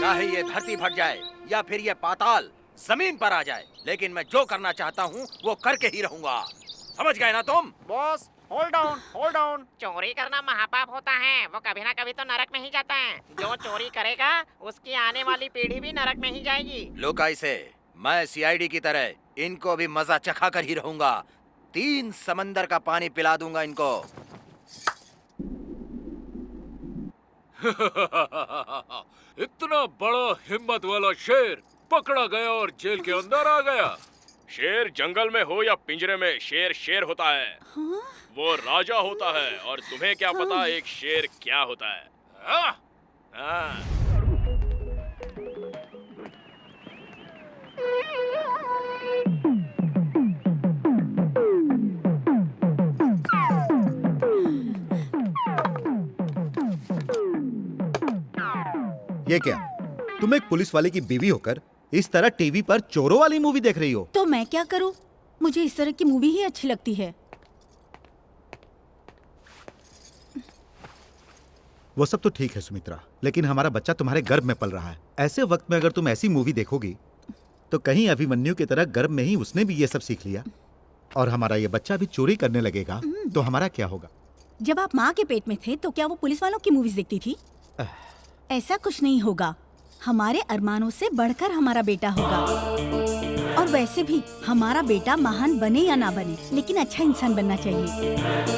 चाहे ये धरती फट जाए या फिर ये पाताल जमीन पर आ जाए, लेकिन मैं जो करना चाहता हूँ वो करके ही रहूंगा। समझ गए ना तुम? Boss hold down, hold down. चोरी करना महापाप होता है, वो कभी ना कभी तो नरक में ही जाता है। जो चोरी करेगा उसकी आने वाली पीढ़ी भी नरक में ही जाएगी। लुका इसे, मैं सीआईडी की तरह इनको भी मजा चखा कर ही रहूंगा। 3 समंदर का पानी पिला दूंगा इनको। इतना बड़ा हिम्मत वाला शेर पकड़ा गया और जेल के अंदर आ गया। शेर जंगल में हो या पिंजरे में, शेर शेर होता है। हाँ? वो राजा होता है। और तुम्हें क्या पता एक शेर क्या होता है? हाँ? हाँ। ये क्या, तुम एक पुलिस वाले की बीवी होकर इस तरह टीवी पर चोरों वाली मूवी देख रही हो? तो मैं क्या करूं? मुझे इस तरह की मूवी ही अच्छी लगती है। वो सब तो ठीक है सुमित्रा, लेकिन हमारा बच्चा तुम्हारे गर्भ में पल रहा है। ऐसे वक्त में अगर तुम ऐसी मूवी देखोगी तो कहीं अभिमन्यु की तरह गर्भ में ही उसने भी ये सब सीख लिया और हमारा ये बच्चा भी चोरी करने लगेगा तो हमारा क्या होगा? जब आप माँ के पेट में थे तो क्या वो पुलिस वालों की मूवीज देखती थी? ऐसा कुछ नहीं होगा। हमारे अरमानों से बढ़कर हमारा बेटा होगा। और वैसे भी हमारा बेटा महान बने या ना बने, लेकिन अच्छा इंसान बनना चाहिए।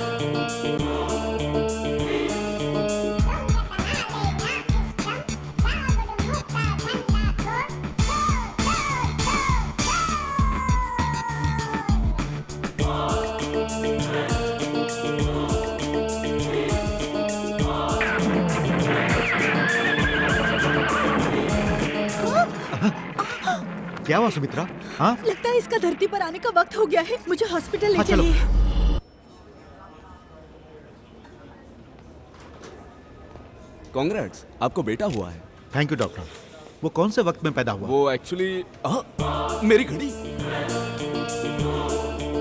क्या हुआ सुमित्रा? हाँ? लगता है इसका धरती पर आने का वक्त हो गया है। मुझे हॉस्पिटल ले हाँ, चलो। चलिए। कांग्रेट्स, आपको बेटा हुआ है। Thank you doctor. वो कौन से वक्त में पैदा हुआ? वो एक्चुअली मेरी घड़ी।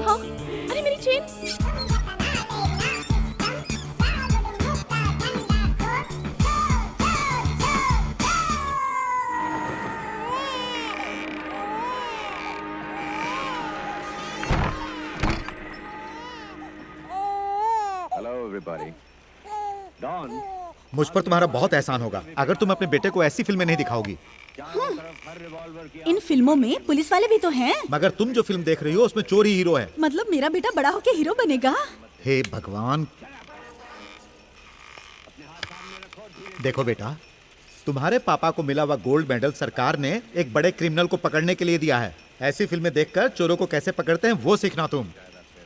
हाँ? अरे मेरी चेन। मुझ पर तुम्हारा बहुत एहसान होगा अगर तुम अपने बेटे को ऐसी फिल्में नहीं दिखाओगी। इन फिल्मों में पुलिस वाले भी तो हैं। मगर तुम जो फिल्म देख रही हो उसमें चोर ही हीरो है। मतलब मेरा बेटा बड़ा होके हीरो बनेगा? हे भगवान। देखो बेटा, तुम्हारे पापा को मिला हुआ गोल्ड मेडल सरकार ने एक बड़े क्रिमिनल को पकड़ने के लिए दिया है। ऐसी फिल्में देखकर चोरों को कैसे पकड़ते हैं वो सीखना तुम।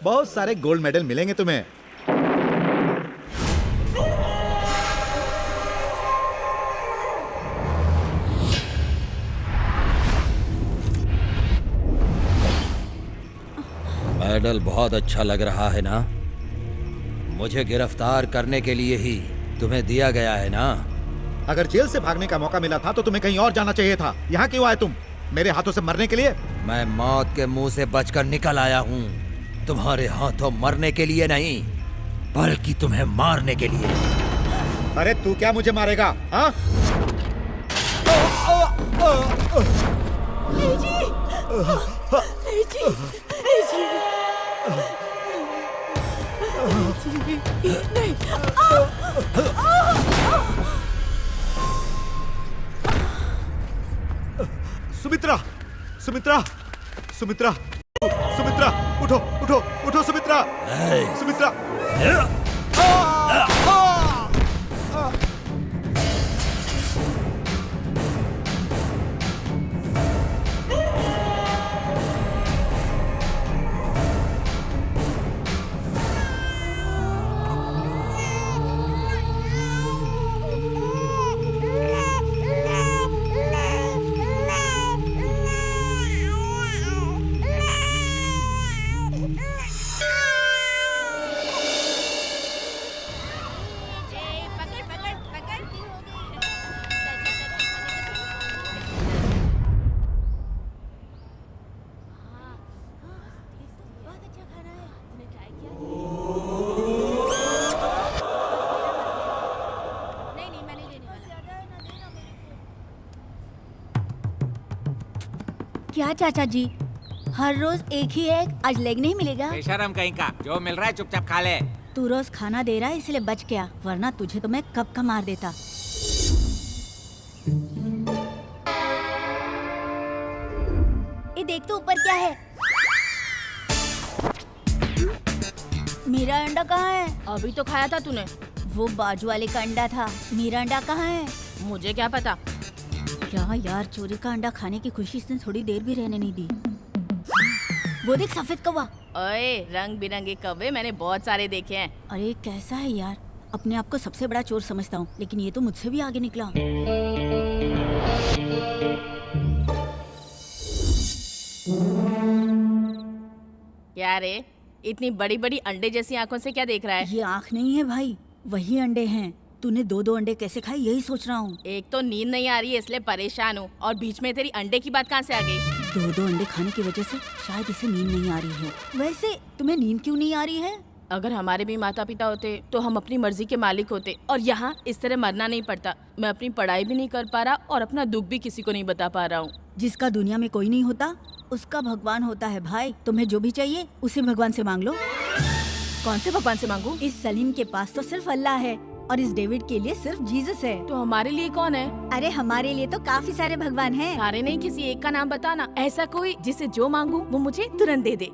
बहुत सारे गोल्ड मेडल मिलेंगे तुम्हें। मेडल बहुत अच्छा लग रहा है ना? मुझे गिरफ्तार करने के लिए ही तुम्हें दिया गया है ना? अगर जेल से भागने का मौका मिला था तो तुम्हें कहीं और जाना चाहिए था। यहाँ क्यों आए तुम? मेरे हाथों से मरने के लिए? मैं मौत के मुंह से बचकर निकल आया हूँ। तुम्हारे हाथों मरने के लिए नहीं, बल्कि तुम्हें मारने के लिए। अरे तू क्या मुझे मारेगा? हाँ? सुमित्रा, सुमित्रा, सुमित्रा, सुमित्रा, उठो, उठो, उठो सुमित्रा, सुमित्रा। क्या चाचा जी, हर रोज एक ही एग, आज लेग नहीं मिलेगा? बेशरम कहीं का, जो मिल रहा है चुपचाप खा ले। तू रोज खाना दे रहा है इसलिए बच गया, वरना तुझे तो मैं कब का मार देता। ये देख तो ऊपर क्या है? मेरा अंडा कहाँ है? अभी तो खाया था तूने। वो बाजू वाले का अंडा था, मेरा अंडा कहाँ है? मुझे क्या पता। क्या यार, चोरी का अंडा खाने की खुशी इसने थोड़ी देर भी रहने नहीं दी। वो देख सफेद कौवा। ओए, रंग बिरंगे कौवे मैंने बहुत सारे देखे हैं। अरे कैसा है यार, अपने आप को सबसे बड़ा चोर समझता हूँ, लेकिन ये तो मुझसे भी आगे निकला। क्या रे, इतनी बड़ी बड़ी अंडे जैसी आंखों से क्या देख रहा है? ये आँख नहीं है भाई, वही अंडे हैं। तूने दो दो अंडे कैसे खाए, यही सोच रहा हूँ। एक तो नींद नहीं आ रही है इसलिए परेशान हूँ, और बीच में तेरी अंडे की बात कहाँ से आ गई? दो दो अंडे खाने की वजह से शायद इसे नींद नहीं आ रही है। वैसे तुम्हें नींद क्यों नहीं आ रही है? अगर हमारे भी माता पिता होते तो हम अपनी मर्जी के मालिक होते, और यहाँ इस तरह मरना नहीं पड़ता। मैं अपनी पढ़ाई भी नहीं कर पा रहा और अपना दुख भी किसी को नहीं बता पा रहा हूँ। जिसका दुनिया में कोई नहीं होता उसका भगवान होता है भाई। तुम्हें जो भी चाहिए उसे भगवान से मांग लो। कौन से भगवान से मांगू? इस सलीम के पास तो सिर्फ अल्लाह है और इस डेविड के लिए सिर्फ जीसस है। तो हमारे लिए कौन है? अरे हमारे लिए तो काफी सारे भगवान हैं। सारे नहीं, किसी एक का नाम बताना, ऐसा कोई जिसे जो मांगू वो मुझे तुरंत दे दे।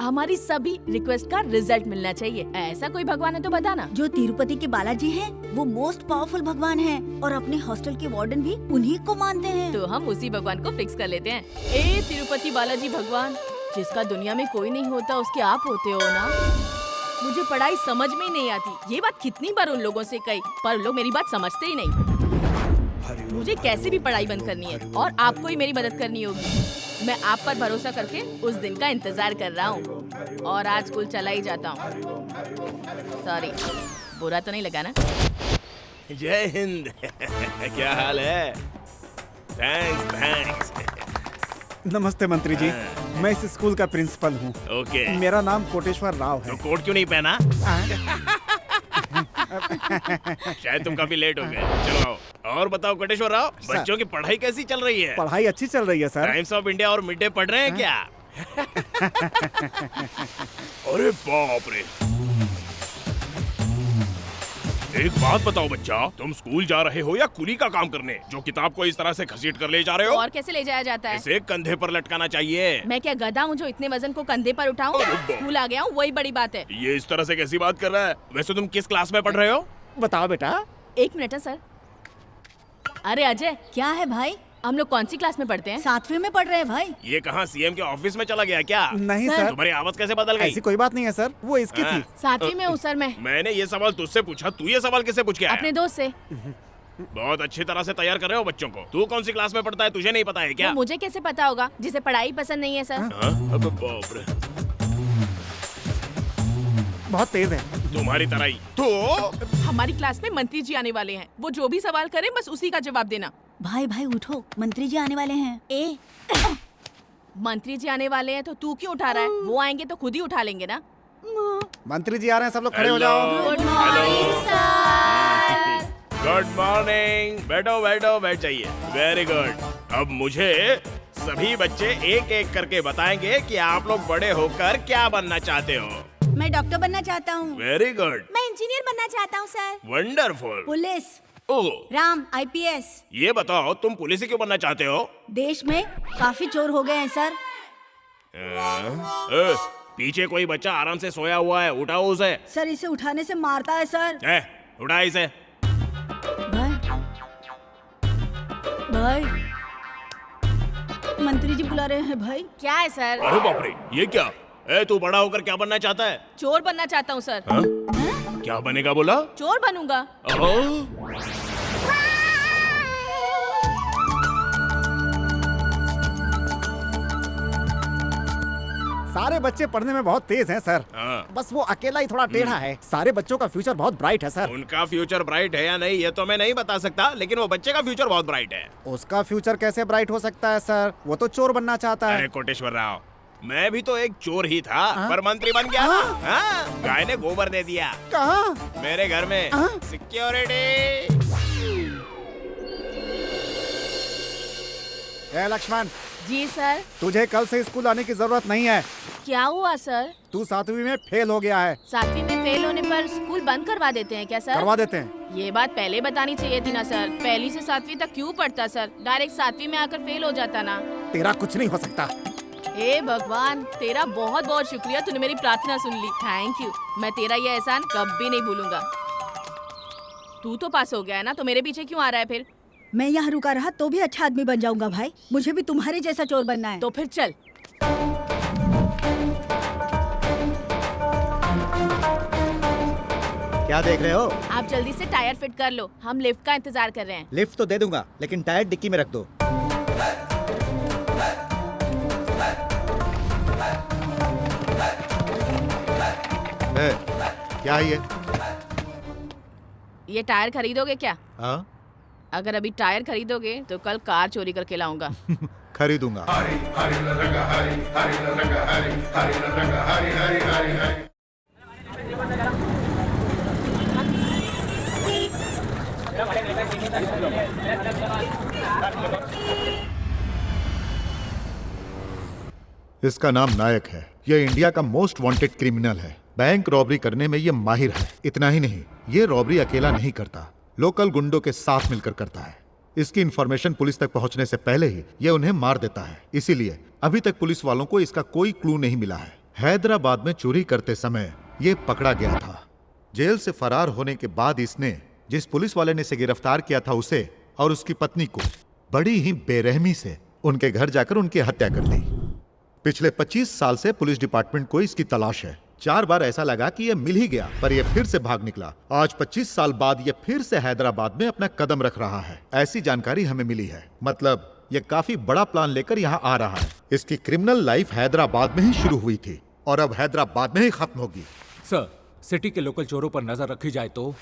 हमारी सभी रिक्वेस्ट का रिजल्ट मिलना चाहिए। ऐसा कोई भगवान है तो बताना। जो तिरुपति के बालाजी हैं, वो मोस्ट पावरफुल भगवान हैं और अपने हॉस्टल के वार्डन भी उन्हीं को मानते हैं। तो हम उसी भगवान को फिक्स कर लेते हैं। ए तिरुपति बालाजी भगवान, जिसका दुनिया में कोई नहीं होता उसके आप होते हो ना। मुझे पढ़ाई समझ में ही नहीं आती। ये बात कितनी बार उन लोगों से कही, पर लोग मेरी बात समझते ही नहीं। मुझे कैसे भी पढ़ाई बंद करनी है और आपको ही मेरी मदद करनी होगी। मैं आप पर भरोसा करके उस दिन का इंतजार कर रहा हूँ और आज स्कूल चला ही जाता हूँ। सॉरी, बुरा तो नहीं लगा ना? जय हिंद। क्या हाल है? थैंक्स। नमस्ते मंत्री जी, मैं इस स्कूल का प्रिंसिपल हूँ। ओके। मेरा नाम कोटेश्वर राव है। तो कोट क्यों नहीं पहना? शायद तुम काफी लेट हो गए। चलो आओ। और बताओ कोटेश्वर राव, बच्चों की पढ़ाई कैसी चल रही है? पढ़ाई अच्छी चल रही है सर। टाइम्स ऑफ इंडिया और मिड डे पढ़ रहे हैं क्या? अरे बाप रे। एक बात बताओ बच्चा, तुम स्कूल जा रहे हो या कुली का काम करने, जो किताब को इस तरह से घसीट कर ले जा रहे हो? और कैसे ले जाया जाता है? इसे कंधे पर लटकाना चाहिए। मैं क्या गधा हूँ जो इतने वजन को कंधे पर उठाऊं? स्कूल आ गया हूँ, वही बड़ी बात है। ये इस तरह से कैसी बात कर रहा है? वैसे तुम किस क्लास में पढ़ रहे हो? बताओ बेटा। 1 मिनट है सर। अरे अजय, क्या है भाई? हम लोग कौन सी क्लास में पढ़ते हैं? 7वीं में पढ़ रहे हैं भाई। ये कहाँ सीएम के ऑफिस में चला गया क्या? नहीं सर। सर, तुम्हारी आवाज कैसे बदल गई? ऐसी कोई बात नहीं है सर, वो इसकी थी। 7वीं में हूँ सर मैं, मैंने ये सवाल तुझसे पूछा, तू ये सवाल किससे पूछ के आया? अपने दोस्त से। बहुत अच्छी तरह से तैयार कर रहे हो बच्चों को। तू कौन सी क्लास में पढ़ता है, तुझे नहीं पता है क्या? वो मुझे कैसे पता होगा जिसे पढ़ाई पसंद नहीं है सर? हाँ? अबे बाप रे, बहुत तेज है। तुम्हारी तरह ही। तो हमारी क्लास में मंत्री जी आने वाले हैं, वो जो भी सवाल करें बस उसी का जवाब देना। भाई भाई उठो, मंत्री जी आने वाले हैं। ए मंत्री जी आने वाले हैं तो तू क्यों उठा रहा है? वो आएंगे तो खुद ही उठा लेंगे ना। मंत्री जी आ रहे हैं, सब लोग खड़े हो जाओ। Good morning sir. Good morning. बैठो बैठो, बैठ जाइए। Very good. अब मुझे सभी बच्चे एक एक करके बताएंगे कि आप लोग बड़े होकर क्या बनना चाहते हो। मैं डॉक्टर बनना चाहता हूँ। Very good. मैं इंजीनियर बनना चाहता हूँ सर। वंडरफुल। पुलिस, ओह, राम IPS। ये बताओ तुम पुलिस क्यों बनना चाहते हो? देश में काफी चोर हो गए हैं सर। पीछे कोई बच्चा आराम से सोया हुआ है, उठाओ उसे। सर इसे उठाने से मारता है सर। उठा इसे। भाई भाई, मंत्री जी बुला रहे हैं भाई। क्या है सर? अरे बाप रे, ये क्या? तू बड़ा होकर क्या बनना चाहता है? चोर बनना चाहता हूँ सर। हाँ? क्या बनेगा बोला? चोर बनूंगा। सारे बच्चे पढ़ने में बहुत तेज हैं सर। हाँ। बस वो अकेला ही थोड़ा टेढ़ा है। सारे बच्चों का फ्यूचर बहुत ब्राइट है सर। उनका फ्यूचर ब्राइट है या नहीं ये तो मैं नहीं बता सकता, लेकिन वो बच्चे का फ्यूचर बहुत ब्राइट है। उसका फ्यूचर कैसे ब्राइट हो सकता है सर? वो तो चोर बनना चाहता है। अरे कोटेश्वर राव, मैं भी तो एक चोर ही था, पर मंत्री बन गया ना। हाँ? गाय ने गोबर दे दिया। कहाँ? मेरे घर में। सिक्योरिटी। लक्ष्मण, जी सर। तुझे कल से स्कूल आने की जरूरत नहीं है। क्या हुआ सर? तू 7वीं में फेल हो गया है। 7वीं में फेल होने पर स्कूल बंद करवा देते हैं क्या सर? करवा देते हैं। ये बात पहले बतानी चाहिए थी ना सर। पहली से 7वीं तक क्यों पढ़ता सर? डायरेक्ट 7वीं में आकर फेल हो जाता ना। तेरा कुछ नहीं हो सकता। हे भगवान, तेरा बहुत बहुत शुक्रिया, तूने मेरी प्रार्थना सुन ली। Thank you. मैं तेरा ये एहसान कभी नहीं भूलूंगा। तू तो पास हो गया है ना, तो मेरे पीछे क्यों आ रहा है फिर? मैं यहाँ रुका रहा तो भी अच्छा आदमी बन जाऊंगा भाई। मुझे भी तुम्हारे जैसा चोर बनना है। तो फिर चल। क्या देख रहे हो? आप जल्दी से टायर फिट कर लो, हम लिफ्ट का इंतजार कर रहे हैं। लिफ्ट तो दे दूंगा, लेकिन टायर डिक्की में रख दो। क्या है ये? ये टायर खरीदोगे क्या? हाँ? अगर अभी टायर खरीदोगे तो कल कार चोरी करके लाऊंगा। खरीदूंगा। इसका नाम नायक है। ये इंडिया का मोस्ट वांटेड क्रिमिनल है। बैंक रॉबरी करने में ये माहिर है। इतना ही नहीं, ये रॉबरी अकेला नहीं करता, लोकल गुंडों के साथ मिलकर करता है। इसकी इंफॉर्मेशन पुलिस तक पहुंचने से पहले ही ये उन्हें मार देता है। इसीलिए अभी तक पुलिस वालों को इसका कोई क्लू नहीं मिला है। हैदराबाद में चोरी करते समय ये पकड़ा गया था। जेल से फरार होने के बाद इसने जिस पुलिस वाले ने इसे गिरफ्तार किया था उसे और उसकी पत्नी को बड़ी ही बेरहमी से उनके घर जाकर उनकी हत्या कर दी। पिछले 25 साल से पुलिस डिपार्टमेंट को इसकी तलाश है। 4 बार ऐसा लगा कि यह मिल ही गया, पर यह फिर से भाग निकला। आज 25 साल बाद यह फिर से हैदराबाद में अपना कदम रख रहा है। ऐसी जानकारी हमें मिली है। मतलब यह काफी बड़ा प्लान लेकर यहाँ आ रहा है। इसकी क्रिमिनल लाइफ हैदराबाद में ही शुरू हुई थी और अब हैदराबाद में ही खत्म होगी। सर, सिटी के लोकल चोरों पर नजर रखी जाए तो?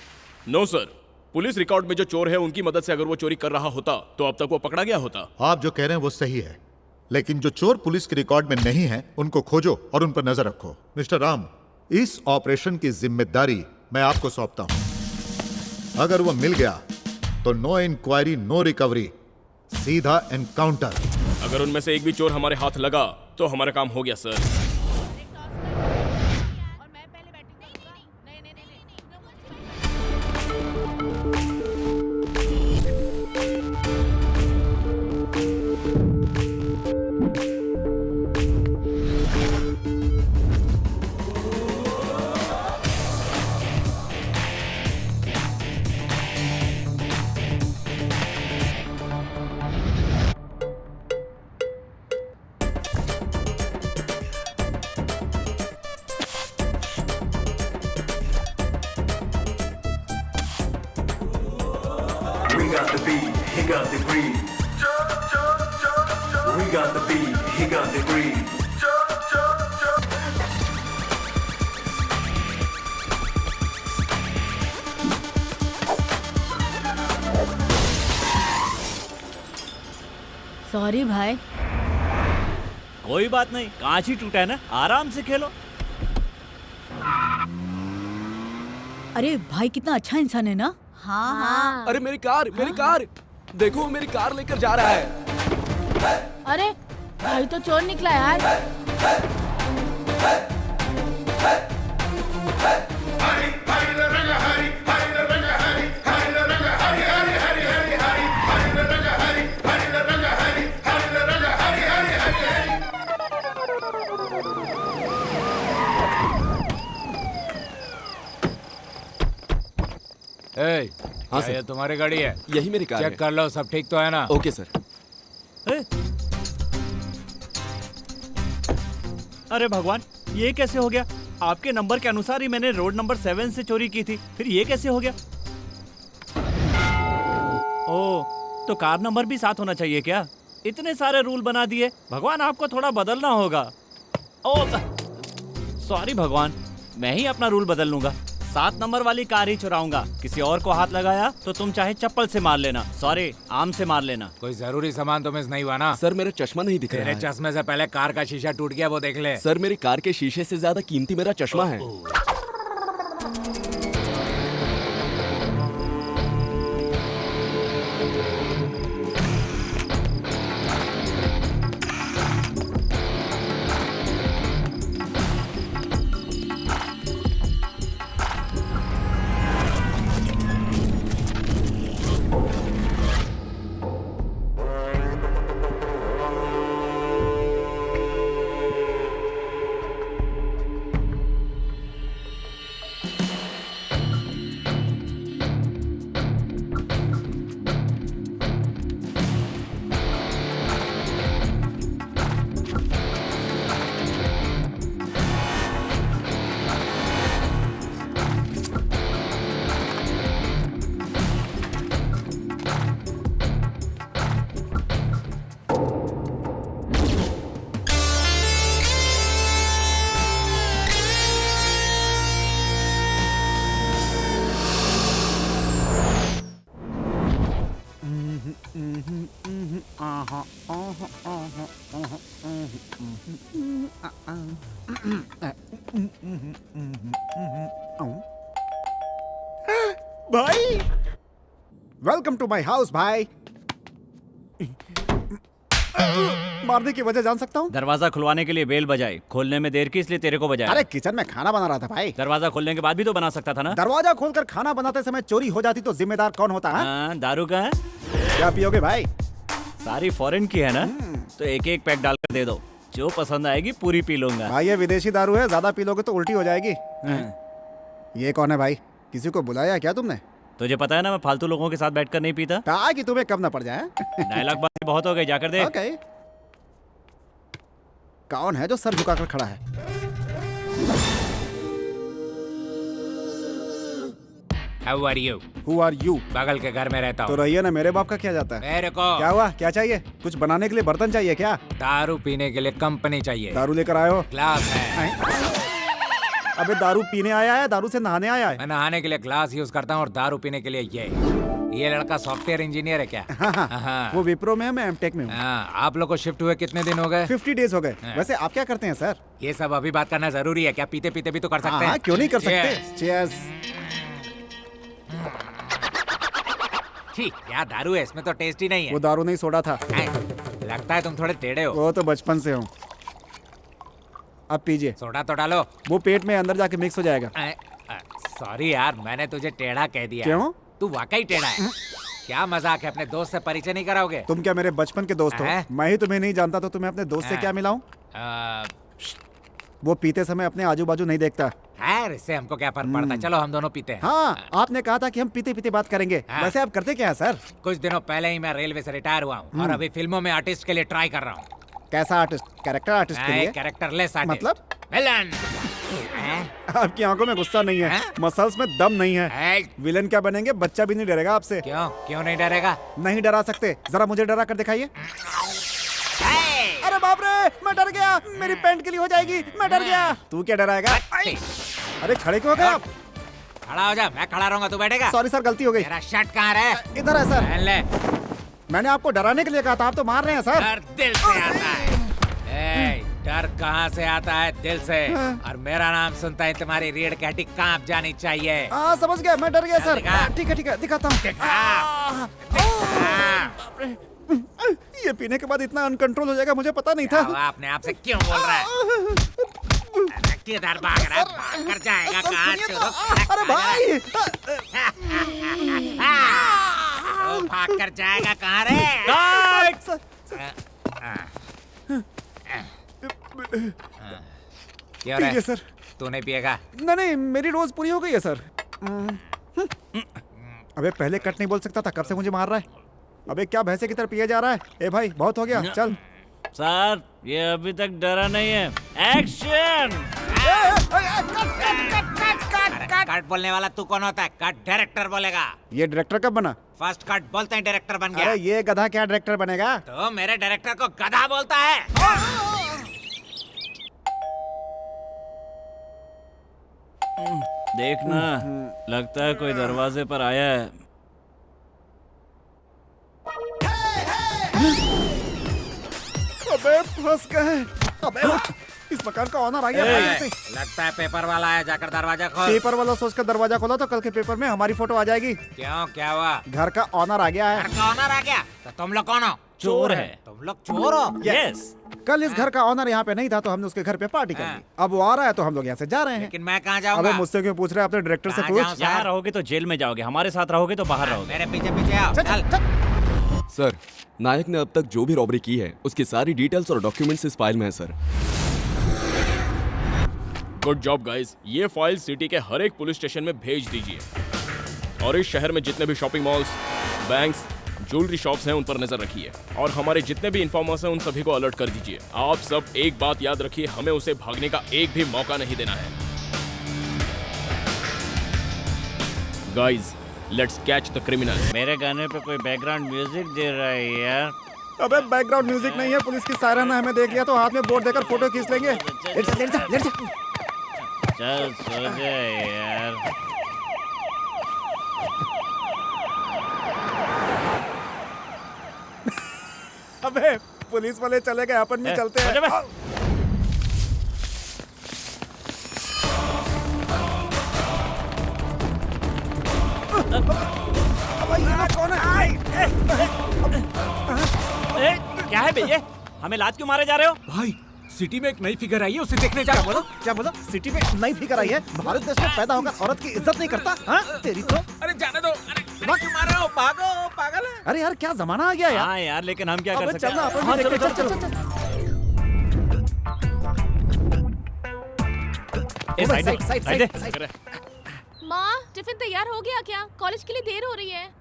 नो सर, पुलिस रिकॉर्ड में जो चोर है उनकी मदद से अगर वो चोरी कर रहा होता तो अब तक वो पकड़ा गया होता। आप जो कह रहे हैं वो सही है, लेकिन जो चोर पुलिस के रिकॉर्ड में नहीं है उनको खोजो और उन पर नजर रखो। मिस्टर राम, इस ऑपरेशन की जिम्मेदारी मैं आपको सौंपता हूं। अगर वो मिल गया तो नो इंक्वायरी नो रिकवरी, सीधा एनकाउंटर। अगर उनमें से एक भी चोर हमारे हाथ लगा तो हमारा काम हो गया sir. We got the beat, he got the greed. We got the beat, he got the greed. Sorry भाई। कोई बात नहीं, कांच ही टूटा है ना, आराम से खेलो। अरे भाई कितना अच्छा इंसान है ना। हाँ हाँ। अरे मेरी कार, मेरी कार देखो, वो मेरी कार लेकर जा रहा है। अरे भाई तो चोर निकला यार। हाँ सर, ये तुम्हारी गाड़ी है? यही मेरी कार है। चेक कर लो, सब ठीक तो है ना? Okay sir. अरे भगवान, ये कैसे हो गया? आपके नंबर के अनुसार ही मैंने रोड नंबर 7 से चोरी की थी, फिर ये कैसे हो गया? ओह, तो कार नंबर भी साथ होना चाहिए क्या? इतने सारे रूल बना दिए, भगवान आपको थोड़ा बदलना होगा। ओह सॉरी भगवान, मैं ही अपना रूल बदल लूंगा। 7 नंबर वाली कार ही चुराऊंगा। किसी और को हाथ लगाया तो तुम चाहे चप्पल से मार लेना, सॉरी आम से मार लेना। कोई जरूरी सामान तो मिस नहीं हुआ ना? सर मेरा चश्मा नहीं दिख रहा है। तेरे चश्मे से पहले कार का शीशा टूट गया, वो देख ले। सर मेरी कार के शीशे से ज्यादा कीमती मेरा चश्मा है। वेलकम टू माय हाउस भाई। मारने की वजह जान सकता हूँ? दरवाजा खुलवाने के लिए बेल बजाई, खोलने में देर की इसलिए तेरे को बजाया। अरे किचन में खाना बना रहा था भाई। दरवाजा खोलने के बाद भी तो बना सकता था ना। दरवाजा खोलकर खाना बनाते समय चोरी हो जाती तो जिम्मेदार कौन होता है? हाँ, दारू का है? क्या पियोगे भाई? सारी फॉरेन की है ना, तो एक एक पैक डालकर दे दो, जो पसंद आएगी पूरी पी लूंगा। भाई ये विदेशी दारू है, ज्यादा पी लोगे तो उल्टी हो जाएगी। ये कौन है भाई? किसी को बुलाया क्या तुमने? तुझे पता है ना मैं फालतू लोगों के साथ बैठकर नहीं पीता। कहा कि तुम्हें कब ना पड़ जाए। डायलॉग बात बहुत हो गई, जाकर दे। ओके। कौन है जो सर झुकाकर खड़ा है? How are you? Who are you? बगल के घर में रहता तो हूँ। रहिए ना, मेरे बाप का क्या जाता है? मेरे को क्या हुआ? क्या चाहिए? कुछ बनाने के लिए बर्तन चाहिए क्या? दारू पीने के लिए कंपनी चाहिए। दारू लेकर आए हो? ग्लास है। अबे दारू पीने आया है, दारू से नहाने आया है? मैं नहाने के लिए ग्लास यूज करता हूँ और दारू पीने के लिए ये लड़का सॉफ्टवेयर इंजीनियर है क्या? हाँ। वो विप्रो में है, मैं एमटेक में हूँ। आप लोग को शिफ्ट हुए कितने दिन हो गए? 50 डेज हो गए। वैसे आप क्या करते हैं सर? ये सब अभी बात करना जरूरी है क्या? पीते पीते भी तो कर सकते हैं। क्यों नहीं कर सकते? चीयर्स। ठीक, क्या दारू है, इसमें तो टेस्ट ही नहीं है। वो दारू नहीं, सोडा था। लगता है तुम थोड़े टेढ़े हो। वो तो बचपन से हूँ। अब पीजिए। सोडा तो डालो। वो पेट में अंदर जाके मिक्स हो जाएगा। सॉरी यार, मैंने तुझे टेढ़ा कह दिया। क्यों? तू वाकई टेढ़ा है। क्या मजाक है, अपने दोस्त से परिचय नहीं कराओगे? तुम क्या मेरे बचपन के दोस्त हो? मैं ही तुम्हें नहीं जानता तो तुम्हें अपने दोस्त से क्या मिलाऊं? वो पीते समय अपने आजू बाजू नहीं देखता। इससे हमको क्या फर्क पड़ता है? चलो हम दोनों पीते हैं। हाँ, आपने कहा था कि हम पीते पीते बात करेंगे। वैसे आप करते क्या है सर? कुछ दिनों पहले ही मैं रेलवे से रिटायर हुआ हूँ और अभी फिल्मों में आर्टिस्ट के लिए ट्राई कर रहा हूँ। कैसा आर्टिस्ट? कैरेक्टर आर्टिस्ट के लिए? Characterless artist. मतलब? विलन। आपकी आंखों में गुस्सा नहीं है, मसल्स में दम नहीं है। विलन क्या बनेंगे? बच्चा भी नहीं डरेगा आपसे। क्यों नहीं डरेगा? नहीं डरा सकते। जरा मुझे डरा कर दिखाइए। अरे बाप रे, मैं डर गया। मेरी पैंट गिली हो जाएगी। मैं डर गया। तू क्या डराएगा? अरे खड़े क्यों हो गए आप? खड़ा हो जा, मैं खड़ा रहूंगा, तू बैठेगा। सॉरी सर, गलती हो गई। मेरा शर्ट कहाँ है? इधर है सर। ले। मैंने आपको डराने के लिए कहा था, आप तो मार रहे हैं सर। डर दिल से आता है। डर कहाँ से आता है? दिल से। और मेरा नाम सुनता है तुम्हारी रीढ़ की हड्डी कांप जानी चाहिए। समझ गया, मैं डर गया सर। ठीक है, दिखाता हूँ। ये पीने के बाद इतना अनकंट्रोल हो जाएगा मुझे पता नहीं था। आपने आपसे क्यों बोल रहा है? किधर भाग रहा है? भाग कर जाएगा कहाँ? अरे भाई, भाग कर जाएगा कहाँ रे? क्यों रे? सर तू नहीं पिएगा? नहीं, मेरी रोज पूरी हो गई है सर। अबे पहले कट नहीं बोल सकता था, कब से मुझे मार रहा है? अबे क्या भैंसे की तरह पिए जा रहा है? ए भाई बहुत हो गया, चल। सर ये अभी तक डरा नहीं है। एक्शन! कट बोलने वाला तू कौन होता है? कट डायरेक्टर बोलेगा। ये डायरेक्टर कब बना? फर्स्ट कट बोलते हैं डायरेक्टर बन गया। अरे ये गधा क्या डायरेक्टर बनेगा? तो मेरे डायरेक्टर को गधा बोलता है। देखना, लगता है कोई दरवाजे पर आया है। अबे फंस गए। अबे उठ, इस मकान का ऑनर आ गया। लगता है पेपर वाला है, जाकर दरवाजा खोल। पेपर वाला सोचकर दरवाजा खोला तो कल के पेपर में हमारी फोटो आ जाएगी। क्यों, क्या हुआ? घर का ऑनर आ गया है। घर का ऑनर आ गया? तो तुम लोग कौन हो? चोर है। तुम लोग चोर हो? यस। कल इस घर का ऑनर यहाँ पे नहीं था तो हमने उसके घर पे पार्टी कर ली। अब वो आ रहा है तो हम लोग यहाँ से जा रहे हैं। लेकिन मैं कहाँ जाऊँगा? अबे मुझसे क्यों पूछ रहे हैं? अपने डायरेक्टर से पूछ। यहाँ रहोगे तो जेल में जाओगे, हमारे साथ रहोगे तो बाहर रहोगे। मेरे पीछे पीछे आओ। सर, नायक ने अब तक जो भी रॉबरी की है उसकी सारी डिटेल्स और डॉक्यूमेंट्स इस फाइल में है सर। Good job guys. ये फाइल सिटी के हर एक पुलिस स्टेशन में भेज दीजिए और इस शहर में जितने भी shopping malls, banks, jewellery shops हैं उन पर नजर रखिए और हमारे जितने भी इन्फॉर्मर्स हैं उन सभी को अलर्ट कर दीजिए। आप सब एक बात याद रखिए, हमें उसे भागने का एक भी मौका नहीं देना है। Guys, let's catch the criminal. मेरे गाने पे कोई बैकग्राउंड म्यूजिक दे रहा है यार। अबे बैकग्राउंड म्यूजिक नहीं है, पुलिस की सायरन ने हमें देख लिया तो हाथ में बोर्ड देकर फोटो खींच लेंगे। चल सो जा यार। अबे पुलिस वाले चले गए, अपन भी चलते हैं। भाई ये लोग कौन है? क्या है भैया, हमें लात क्यों मारे जा रहे हो? भाई सिटी में एक नई फिगर आई है, उसे देखने जा रहा हूँ। क्या बोला? सिटी में नई फिगर आई है? भारत देश में पैदा होकर औरत की इज्जत नहीं करता? हाँ तेरी तो। अरे जाने दो, अरे क्यों मार रहे हो? भागो, पागल है। अरे यार क्या जमाना आ गया यार। हाँ यार, लेकिन हम क्या कर सकते चलना हैं? अपन हाँ, भी चलो, देखते, चलो, चल, चलो। ए, साइड दे, साइड, साइड दे। Side, side. माँ, टिफिन तैयार हो गया क्या? कॉलेज के लिए देर हो रही है।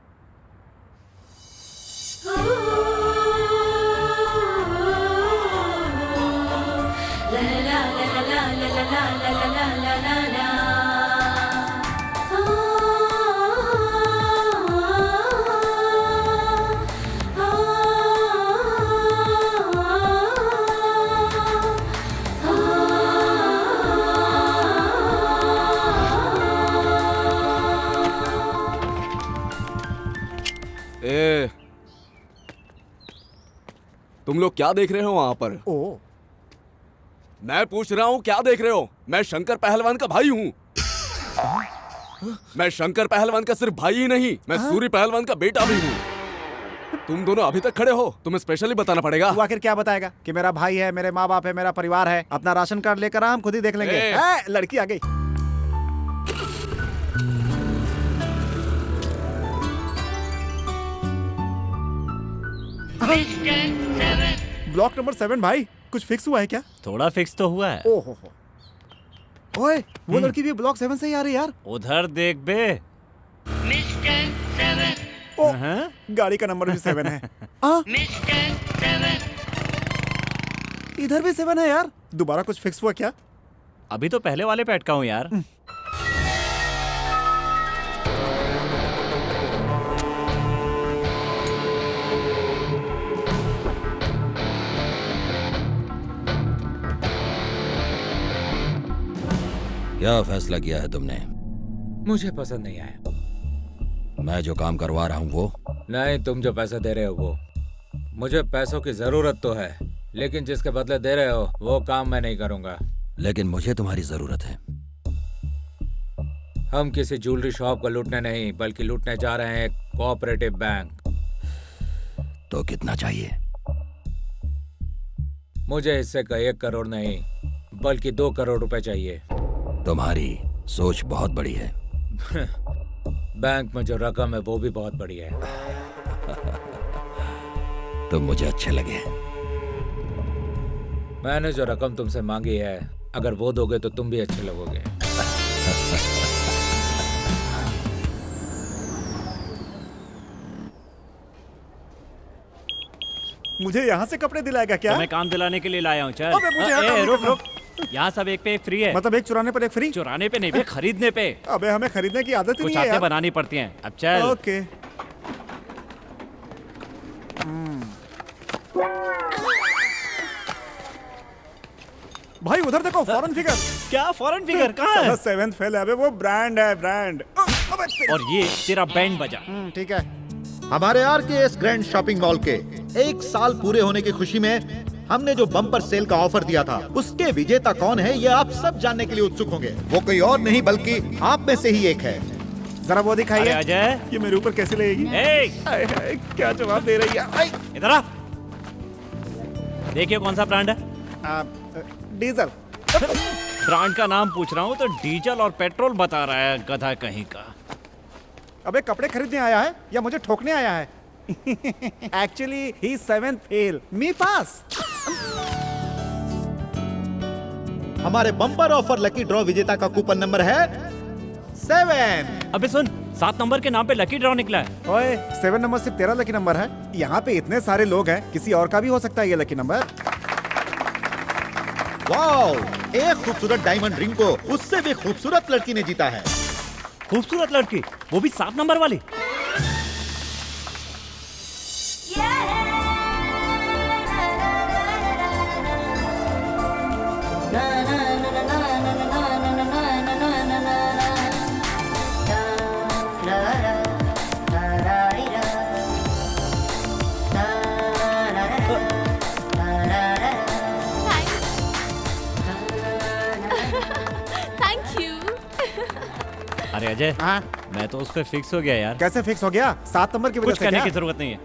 ए, तुम लोग क्या देख रहे हो वहां पर? ओ, मैं पूछ रहा हूँ क्या देख रहे हो? मैं शंकर पहलवान का भाई हूँ। मैं शंकर पहलवान का सिर्फ भाई ही नहीं, मैं सूरी पहलवान का बेटा भी हूँ। तुम दोनों अभी तक खड़े हो, तुम्हें स्पेशली बताना पड़ेगा। तू आखिर क्या बताएगा कि मेरा भाई है, मेरे माँ बाप है, मेरा परिवार है। अपना राशन कार्ड लेकर आ, हम खुद ही देख लेंगे। लड़की आ गई। ब्लॉक नंबर 7 भाई, कुछ फिक्स हुआ है क्या? थोड़ा फिक्स तो हुआ है। ओहो, ओए वो लड़की भी ब्लॉक 7 से ही आ रही है यार। उधर देख बे। ओ, गाड़ी का नंबर भी 7 है। इधर भी 7 है यार। दोबारा कुछ फिक्स हुआ क्या? अभी तो पहले वाले पे अटका हूँ यार। क्या फैसला किया है तुमने? मुझे पसंद नहीं आया। मैं जो काम करवा रहा हूँ वो? नहीं, तुम जो पैसा दे रहे हो वो। मुझे पैसों की जरूरत तो है, लेकिन जिसके बदले दे रहे हो वो काम मैं नहीं करूँगा। लेकिन मुझे तुम्हारी जरूरत है। हम किसी ज्वेलरी शॉप को लूटने नहीं, बल्कि लूटने जा रहे हैं एक कोऑपरेटिव बैंक। तो कितना चाहिए? मुझे इससे का 1 करोड़ नहीं, बल्कि 2 करोड़ रुपए चाहिए। तुम्हारी सोच बहुत बड़ी है। बैंक में जो रकम है वो भी बहुत बड़ी है। तुम मुझे अच्छे लगे। मैंने जो रकम तुमसे मांगी है, अगर वो दोगे तो तुम भी अच्छे लगोगे। मुझे यहाँ से कपड़े दिलाएगा क्या? मैं काम दिलाने के लिए लाया हूँ। चल। अबे मुझे यहाँ काम रुक नहीं रुक, यहाँ सब एक पे एक फ्री है। मतलब एक चुराने पर एक फ्री? चुराने पे नहीं बे, खरीदने पे। अबे हमें खरीदने की आदत ही कुछ नहीं है आदतें यार। बनानी पड़ती हैं। अब चल। ओके। भाई उधर देखो, फॉरेन फिगर। क्या फॉरेन फिगर? कहाँ है? 7th फेल है। अबे वो ब्रांड है, ब्रांड। और ये तेरा बैंड बजा। ठीक है। हमारे आरकेएस ग्रैंड शॉपिंग मॉल के 1 साल पूरे होने की खुशी में हमने जो बम्पर सेल का ऑफर दिया था, उसके विजेता कौन है ये आप सब जानने के लिए उत्सुक होंगे। वो कोई और नहीं बल्कि आप में से ही एक है। जरा वो दिखाइए। अजय, ये मेरे ऊपर कैसे लगेगी? क्या जवाब दे रही है? इधर आ। देखिए कौन सा ब्रांड है? डीजल। ब्रांड का नाम पूछ रहा हूँ तो डीजल और पेट्रोल बता रहा है, गधा कहीं का। अबे कपड़े खरीदने आया है या मुझे ठोकने आया है? एक्चुअली ही 7th फेल, मी पास। हमारे बम्पर ऑफर लकी ड्रॉ विजेता का कूपन नंबर है 7। अबे सुन, 7 नंबर के नाम पे लकी ड्रॉ निकला है। ओए 7 नंबर सिर्फ तेरा लकी नंबर है। यहाँ पे इतने सारे लोग हैं, किसी और का भी हो सकता है ये लकी नंबर। वाओ, एक खूबसूरत डायमंड रिंग को उससे भी खूबसूरत लड़की ने जीता है। खूबसूरत लड़की, वो भी 7 नंबर वाली। Thank you. अरे अजय, मैं तो उस पे फिक्स हो गया यार। कैसे फिक्स हो गया? 7 नंबर की वजह कुछ से करने क्या? की जरूरत नहीं है।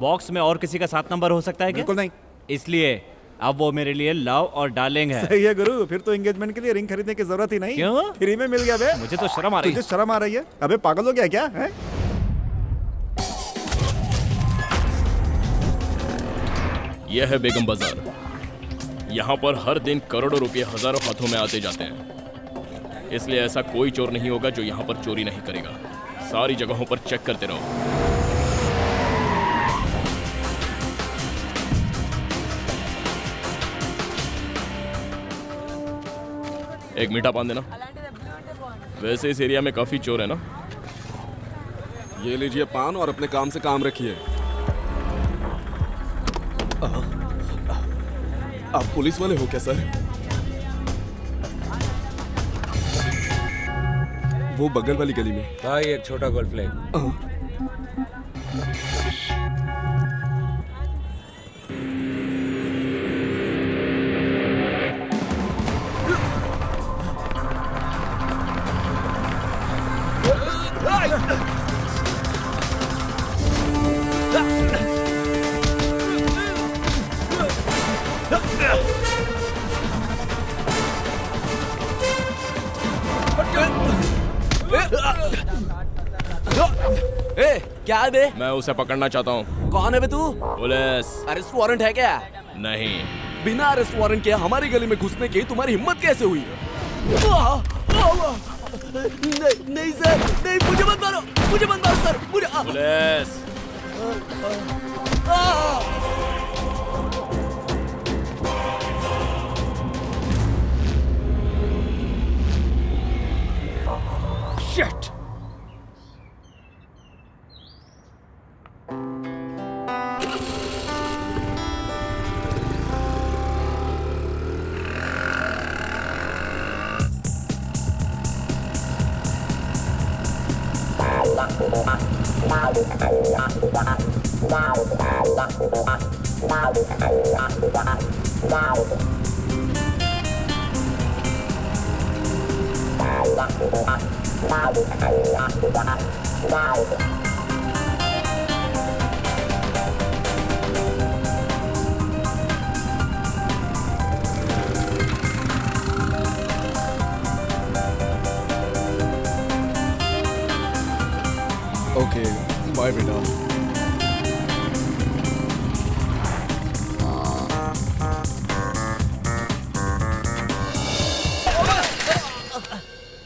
बॉक्स में और किसी का 7 नंबर हो सकता है क्या? बिल्कुल नहीं। इसलिए अब वो मेरे लिए लव और डार्लिंग है। सही है गुरु, फिर तो एंगेजमेंट के लिए रिंग खरीदने की जरूरत ही नहीं। क्यों? फ्री में मिल गया बे। मुझे तो शर्म आ रही है। तुझे शर्म आ रही है? अबे पागल हो गया क्या है? यह है बेगम बाजार। यहाँ पर हर दिन करोड़ों रुपए हजारों हाथों में आते जाते हैं, इसलिए ऐसा कोई चोर नहीं होगा जो यहाँ पर चोरी नहीं करेगा। सारी जगहों पर चेक करते रहो। एक मीठा पान देना। वैसे इस एरिया में काफी चोर है ना? ये लीजिए पान और अपने काम से काम रखिए। आप पुलिस वाले हो क्या सर? वो बगल वाली गली में। भाई एक छोटा गोल्फ ले। ए, क्या है बे? मैं उसे पकड़ना चाहता हूँ। कौन है बे तू? पुलिस। अरेस्ट वारंट है क्या? नहीं। बिना अरेस्ट वारंट के हमारी गली में घुसने की तुम्हारी हिम्मत कैसे हुई? नहीं सर, नहीं, मुझे मत मारो, मुझे मत मारो सर, मुझे। पुलिस। शिट। ओके, बाय बेटा।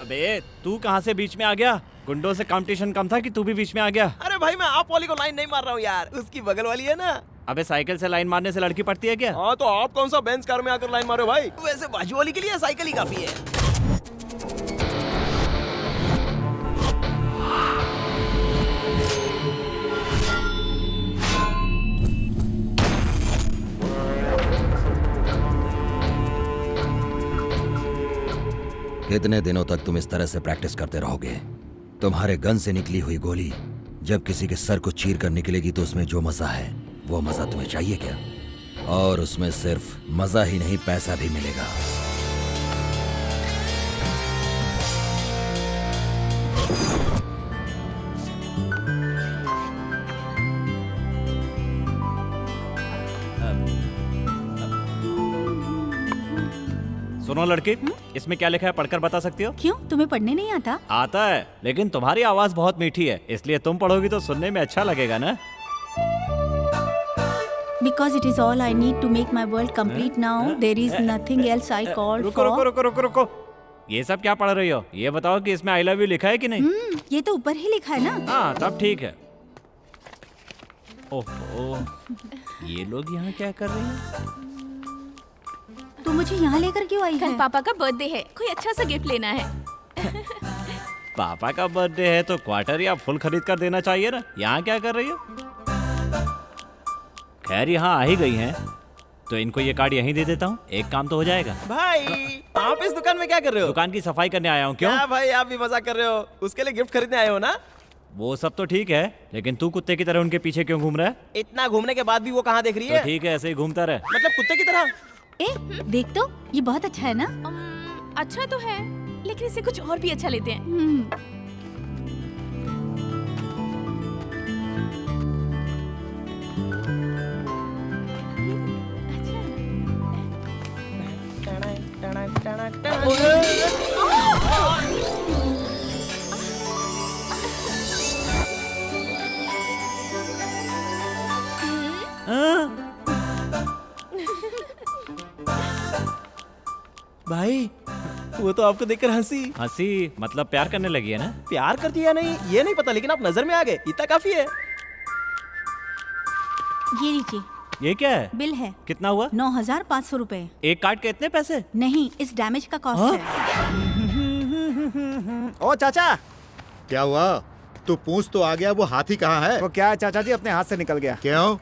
अबे तू कहाँ से बीच में आ गया? गुंडों से कंपटीशन कम था कि तू भी बीच में आ गया? अरे भाई मैं आप वाली को लाइन नहीं मार रहा हूँ यार, उसकी बगल वाली है ना। अबे साइकिल से लाइन मारने से लड़की पड़ती है क्या? हाँ तो आप कौन सा बेंच कार में आकर लाइन मारो भाई? वैसे बाजू वाली के लिए साइकिल ही काफी है। कितने दिनों तक तुम इस तरह से प्रैक्टिस करते रहोगे? तुम्हारे गन से निकली हुई गोली जब किसी के सर को चीर कर निकलेगी तो उसमें जो मजा है वो मजा तुम्हें चाहिए क्या? और उसमें सिर्फ मजा ही नहीं, पैसा भी मिलेगा। सुनो लड़की, इसमें क्या लिखा है पढ़कर बता सकती हो? क्यों, तुम्हें पढ़ने नहीं आता? आता है, लेकिन तुम्हारी आवाज बहुत मीठी है, इसलिए तुम पढ़ोगी तो सुनने में अच्छा लगेगा ना? Because it is all I need to make my world complete now. There is nothing else I call रुको for. रुको रुको रुको रुको, ये सब क्या पढ़ रही हो? ये बताओ कि इसमें आई लव यू लिखा है कि नहीं? ये तो ऊपर ही लिखा है ना। हाँ तब ठीक है। ओहो, ये लोग यहाँ क्या कर रहे हैं? तू मुझे यहाँ लेकर क्यों आई है? पापा का बर्थडे है, कोई अच्छा सा गिफ्ट लेना है। पापा का बर्थडे है तो क्वार्टर या फुल खरीद कर देना चाहिए ना। यहाँ क्या कर रही हो? खैर यहाँ आ ही गई हैं, तो इनको ये कार्ड यहीं दे देता हूँ, एक काम तो हो जाएगा। भाई आप इस दुकान में क्या कर रहे हो? दुकान की सफाई करने आया हूँ। क्यों? क्या भाई आप भी मजाक कर रहे हो? उसके लिए गिफ्ट खरीदने आए हो ना? वो सब तो ठीक है, लेकिन तू कुत्ते की तरह उनके पीछे क्यों घूम रहा है? इतना घूमने के बाद भी वो कहाँ देख रही तो है? ठीक है, ऐसे ही घूमता रहे। मतलब कुत्ते की तरह। ए, देख तो, ये बहुत अच्छा है ना? अच्छा तो है, लेकिन इसे कुछ और भी अच्छा लेते हैं। भाई वो तो आपको देखकर हंसी। हंसी मतलब प्यार करने लगी है ना? प्यार करती या नहीं ये नहीं पता, लेकिन आप नजर में आ गए, इतना काफी है। ये लीजिए, ये क्या है? बिल है। कितना हुआ? 9,500 रुपए। एक कार्ड के इतने पैसे? नहीं, इस डैमेज का कॉस्ट है। ओ चाचा, क्या हुआ? तू पूछ तो आ गया, वो हाथी कहाँ है? वो क्या है चाचा जी, अपने हाथ से निकल गया। क्यों?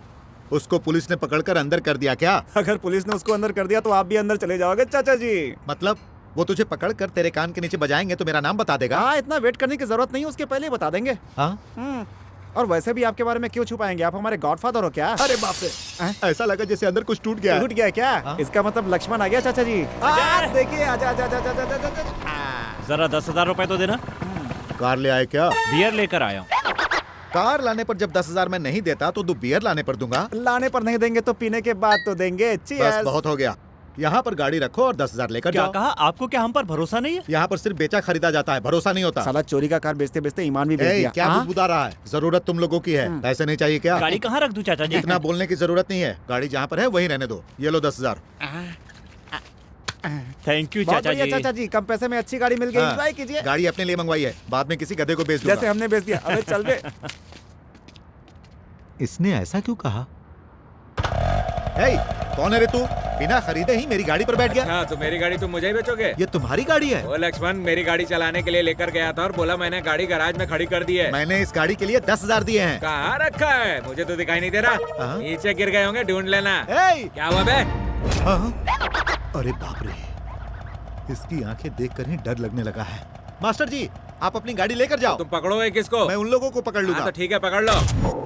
उसको पुलिस ने पकड़कर अंदर कर दिया क्या? अगर पुलिस ने उसको अंदर कर दिया तो आप भी अंदर चले जाओगे चाचा जी। मतलब वो तुझे पकड़कर तेरे कान के नीचे बजाएंगे तो मेरा नाम बता देगा? हाँ, इतना वेट करने की जरूरत नहीं, उसके पहले ही बता देंगे। हाँ? और वैसे भी आपके बारे में क्यों छुपाएंगे, आप हमारे गॉडफादर हो क्या? अरे बाप रे, ऐसा लगा जैसे अंदर कुछ टूट गया। टूट गया क्या? हाँ? इसका मतलब लक्ष्मण आ गया चाचा जी। देखिए, आजा आजा आजा आजा आजा आजा। जरा 10,000 रुपए तो देना। कार ले आए क्या? बियर लेकर आया हूँ। कार लाने पर जब 10,000 मैं नहीं देता तो 2 बियर लाने पर दूंगा। लाने पर नहीं देंगे तो पीने के बाद तो देंगे। बस Cheers। बहुत हो गया, यहाँ पर गाड़ी रखो और 10,000 लेकर क्या जाओ। कहा? आपको क्या हम पर भरोसा नहीं है? यहाँ पर सिर्फ बेचा खरीदा जाता है, भरोसा नहीं होता। साला चोरी का कार बेचते बेचते ईमान भी बेच दिया। क्या बुदबुदा रहा है? जरूरत तुम लोगों की है, पैसे नहीं चाहिए क्या? गाड़ी कहाँ रख दूं चाचा जी? इतना बोलने की जरूरत नहीं है, गाड़ी जहाँ पर है वहीं रहने दो। ये लो 10,000। थैंक यू बहुत चाचा बढ़िया जी। चाचा जी, कम पैसे में अच्छी गाड़ी मिल गई, हाँ, एंजॉय कीजिए। गाड़ी अपने लिए मंगवाई है, बाद में किसी गधे को बेच दूंगा। जैसे हमने बेच दिया। अबे चल बे। इसने ऐसा क्यों कहा? हे, कौन है रे तू? बिना खरीदे ही मेरी गाड़ी पर बैठ गया। हाँ, तो मेरी गाड़ी तुम मुझे ही बेचोगे? ये तुम्हारी गाड़ी है? वो लक्ष्मण मेरी गाड़ी चलाने के लिए लेकर गया था और बोला मैंने गाड़ी गैराज में खड़ी कर दी है। मैंने इस गाड़ी के लिए 10,000 दिए हैं। कहाँ रखा है? मुझे तो दिखाई नहीं दे रहा। नीचे गिर गए होंगे, ढूंढ लेना। क्या हुआ बे? अरे बाप रे, इसकी आंखें देखकर ही डर लगने लगा है। मास्टर जी, आप अपनी गाड़ी लेकर जाओ। तुम पकड़ोगे किसको? मैं उन लोगों को पकड़ लूंगा। तो ठीक है, पकड़ लो।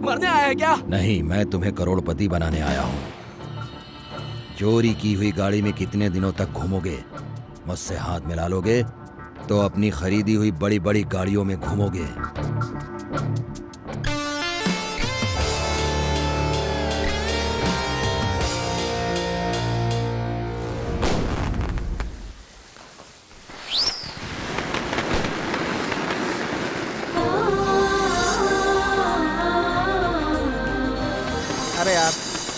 मरने आया है क्या? नहीं, मैं तुम्हें करोड़पति बनाने आया हूँ। चोरी की हुई गाड़ी में कितने दिनों तक घूमोगे? मुझसे हाथ मिला लोगे तो अपनी खरीदी हुई बड़ी बड़ी गाड़ियों में घूमोगे। अरे यार,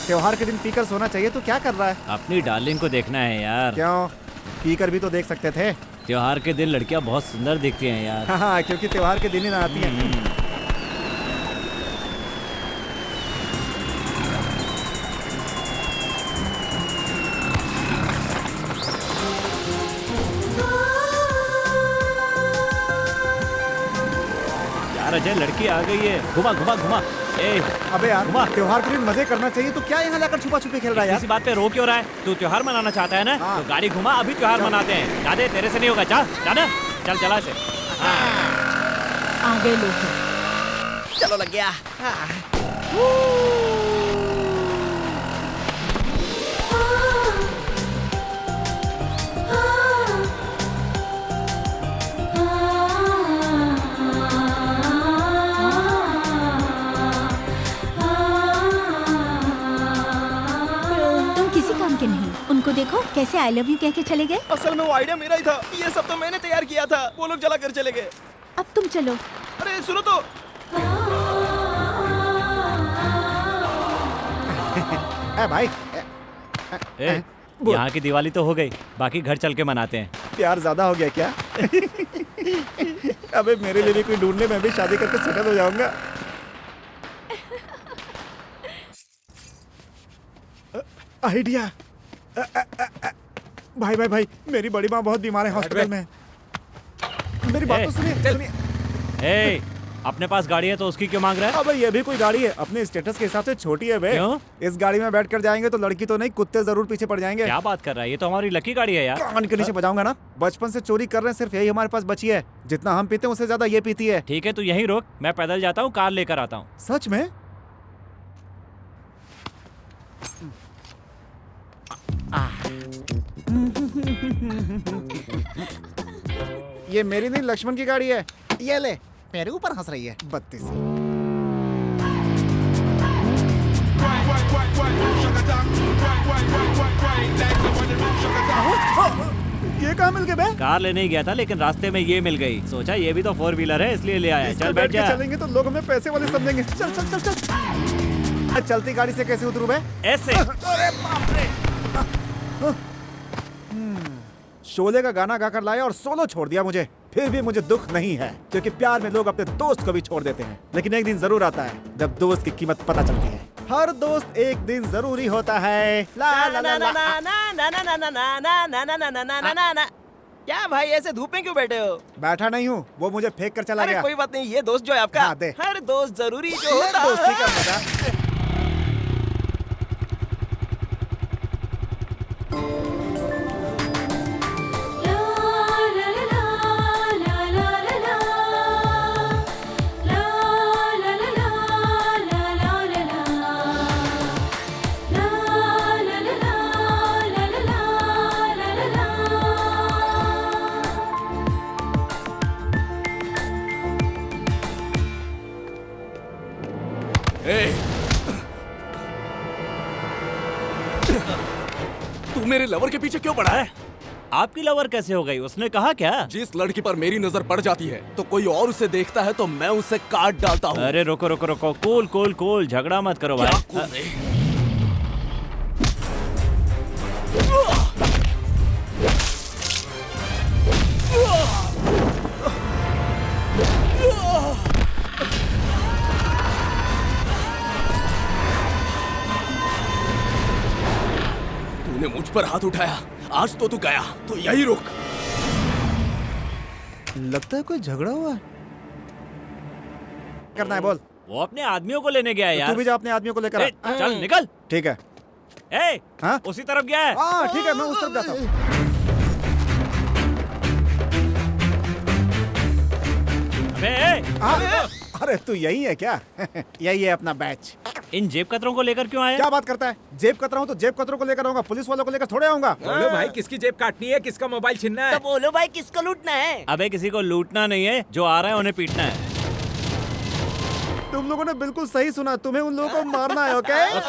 त्योहार के दिन पीकर सोना चाहिए, तो क्या कर रहा है? अपनी डार्लिंग को देखना है यार। क्यों? पीकर भी तो देख सकते थे। त्योहार के दिन लड़कियां बहुत सुंदर दिखती हैं यार। हाँ, क्योंकि त्योहार के दिन ही ना आती हैं। यार अजय, लड़की आ गई है। घुमा घुमा घुमा। ए, अबे यार, त्योहार के दिन मजे करना चाहिए, तो क्या यहाँ जाकर छुपा छुपी खेल रहा है यार? इसी बात पे रो क्यों रहा है? तू त्योहार मनाना चाहता है ना? तो गाड़ी घुमा, अभी त्योहार मनाते हैं। जादे तेरे से नहीं होगा, जा जाना, चल चला से। आ गए लोग। चलो लग गया। तुम किसी काम के नहीं। उनको देखो कैसे आई लव यू कह के चले गए। असल में वो आइडिया मेरा ही था, ये सब तो मैंने तैयार किया था। वो लोग जला कर चले गए। अब तुम चलो। अरे सुनो तो। भाई, यहाँ की दिवाली तो हो गई, बाकी घर चल के मनाते हैं। प्यार ज्यादा हो गया क्या? अबे मेरे लिए भी कोई ढूंढने, मैं भी शादी करके सेटल हो जाऊंगा। आइडिया। भाई भाई भाई, मेरी बड़ी माँ बहुत बीमार है, हॉस्पिटल में है। मेरी बात तो सुनिए। ए, अपने पास गाड़ी है तो उसकी क्यों मांग रहा है? अबे ये भी कोई गाड़ी है? अपने स्टेटस के हिसाब से छोटी है बे। क्यों? इस गाड़ी में बैठ कर जाएंगे तो लड़की तो नहीं, कुत्ते जरूर पीछे पड़ जाएंगे। क्या बात कर रहा है? ये तो हमारी लकी गाड़ी है यार। कान के नीचे बजाऊंगा ना। बचपन से चोरी कर रहे हैं, सिर्फ यही हमारे पास बची है। जितना हम पीते हैं उससे ज्यादा ये पीती है। ठीक है, तू यहीं रोक, मैं पैदल जाता हूँ, कार लेकर आता हूँ। सच में? ये मेरी नहीं, लक्ष्मण की गाड़ी है। ये ले, मेरे ऊपर हंस रही है बत्तीस। ये कहाँ मिल गए बे? कार लेने ही गया था लेकिन रास्ते में ये मिल गई। सोचा ये भी तो 4 व्हीलर है इसलिए ले आया। चल बैठ जा। चलेंगे तो लोग हमें पैसे वाले समझेंगे। चल चल चल चल। चलती गाड़ी से कैसे उतरूं बे? ऐसे। अरे बाप रे। शोले का गाना गाकर लाया और सोलो छोड़ दिया मुझे। फिर भी मुझे दुख नहीं है, क्योंकि प्यार में लोग अपने दोस्त को भी छोड़ देते हैं। लेकिन एक दिन जरूर आता है जब दोस्त की कीमत पता चलती है। हर दोस्त एक दिन जरूरी होता है। ला ला ला ला। क्या भाई ऐसे धूप में क्यों बैठे हो? बैठा नहीं हूँ, वो मुझे फेंक कर चला अरे गया। कोई बात नहीं, ये दोस्त जो है आपका, हाँ, दे। हर दोस्त जरूरी जो होता दोस्ती का मजा। तू मेरे लवर के पीछे क्यों पड़ा है? आपकी लवर कैसे हो गई? उसने कहा क्या? जिस लड़की पर मेरी नजर पड़ जाती है तो कोई और उसे देखता है तो मैं उसे काट डालता हूँ। अरे रुको रुको रुको, कूल कूल कूल, झगड़ा मत करो भाई। तूने मुझ पर हाथ उठाया, आज तो तू गया, तो यही रुक। लगता है कोई झगड़ा हुआ है। करना है बोल। वो अपने आदमियों को लेने गया है यार। तू भी जा अपने आदमियों को लेकर आ। चल निकल। ठीक है। ए, हाँ? उसी तरफ गया है। हाँ ठीक है, मैं उस तरफ जाता हूँ। अरे तू यही है क्या? यही है अपना बैच। इन जेब कतरों को लेकर क्यों आया? क्या बात करता है? जेब कतरा हूँ तो जेब कतरों को लेकर आऊंगा, पुलिस वालों को लेकर थोड़े आऊंगा। बोलो भाई, किसकी जेब काटनी है, किसका मोबाइल छीनना है? तो बोलो भाई, किसको लूटना है? अबे किसी को लूटना नहीं है, जो आ रहा है उन्हें पीटना है। तुम लोगों ने बिल्कुल सही सुना, तुम्हें उन लोगों को मारना है। ओके? कहाँ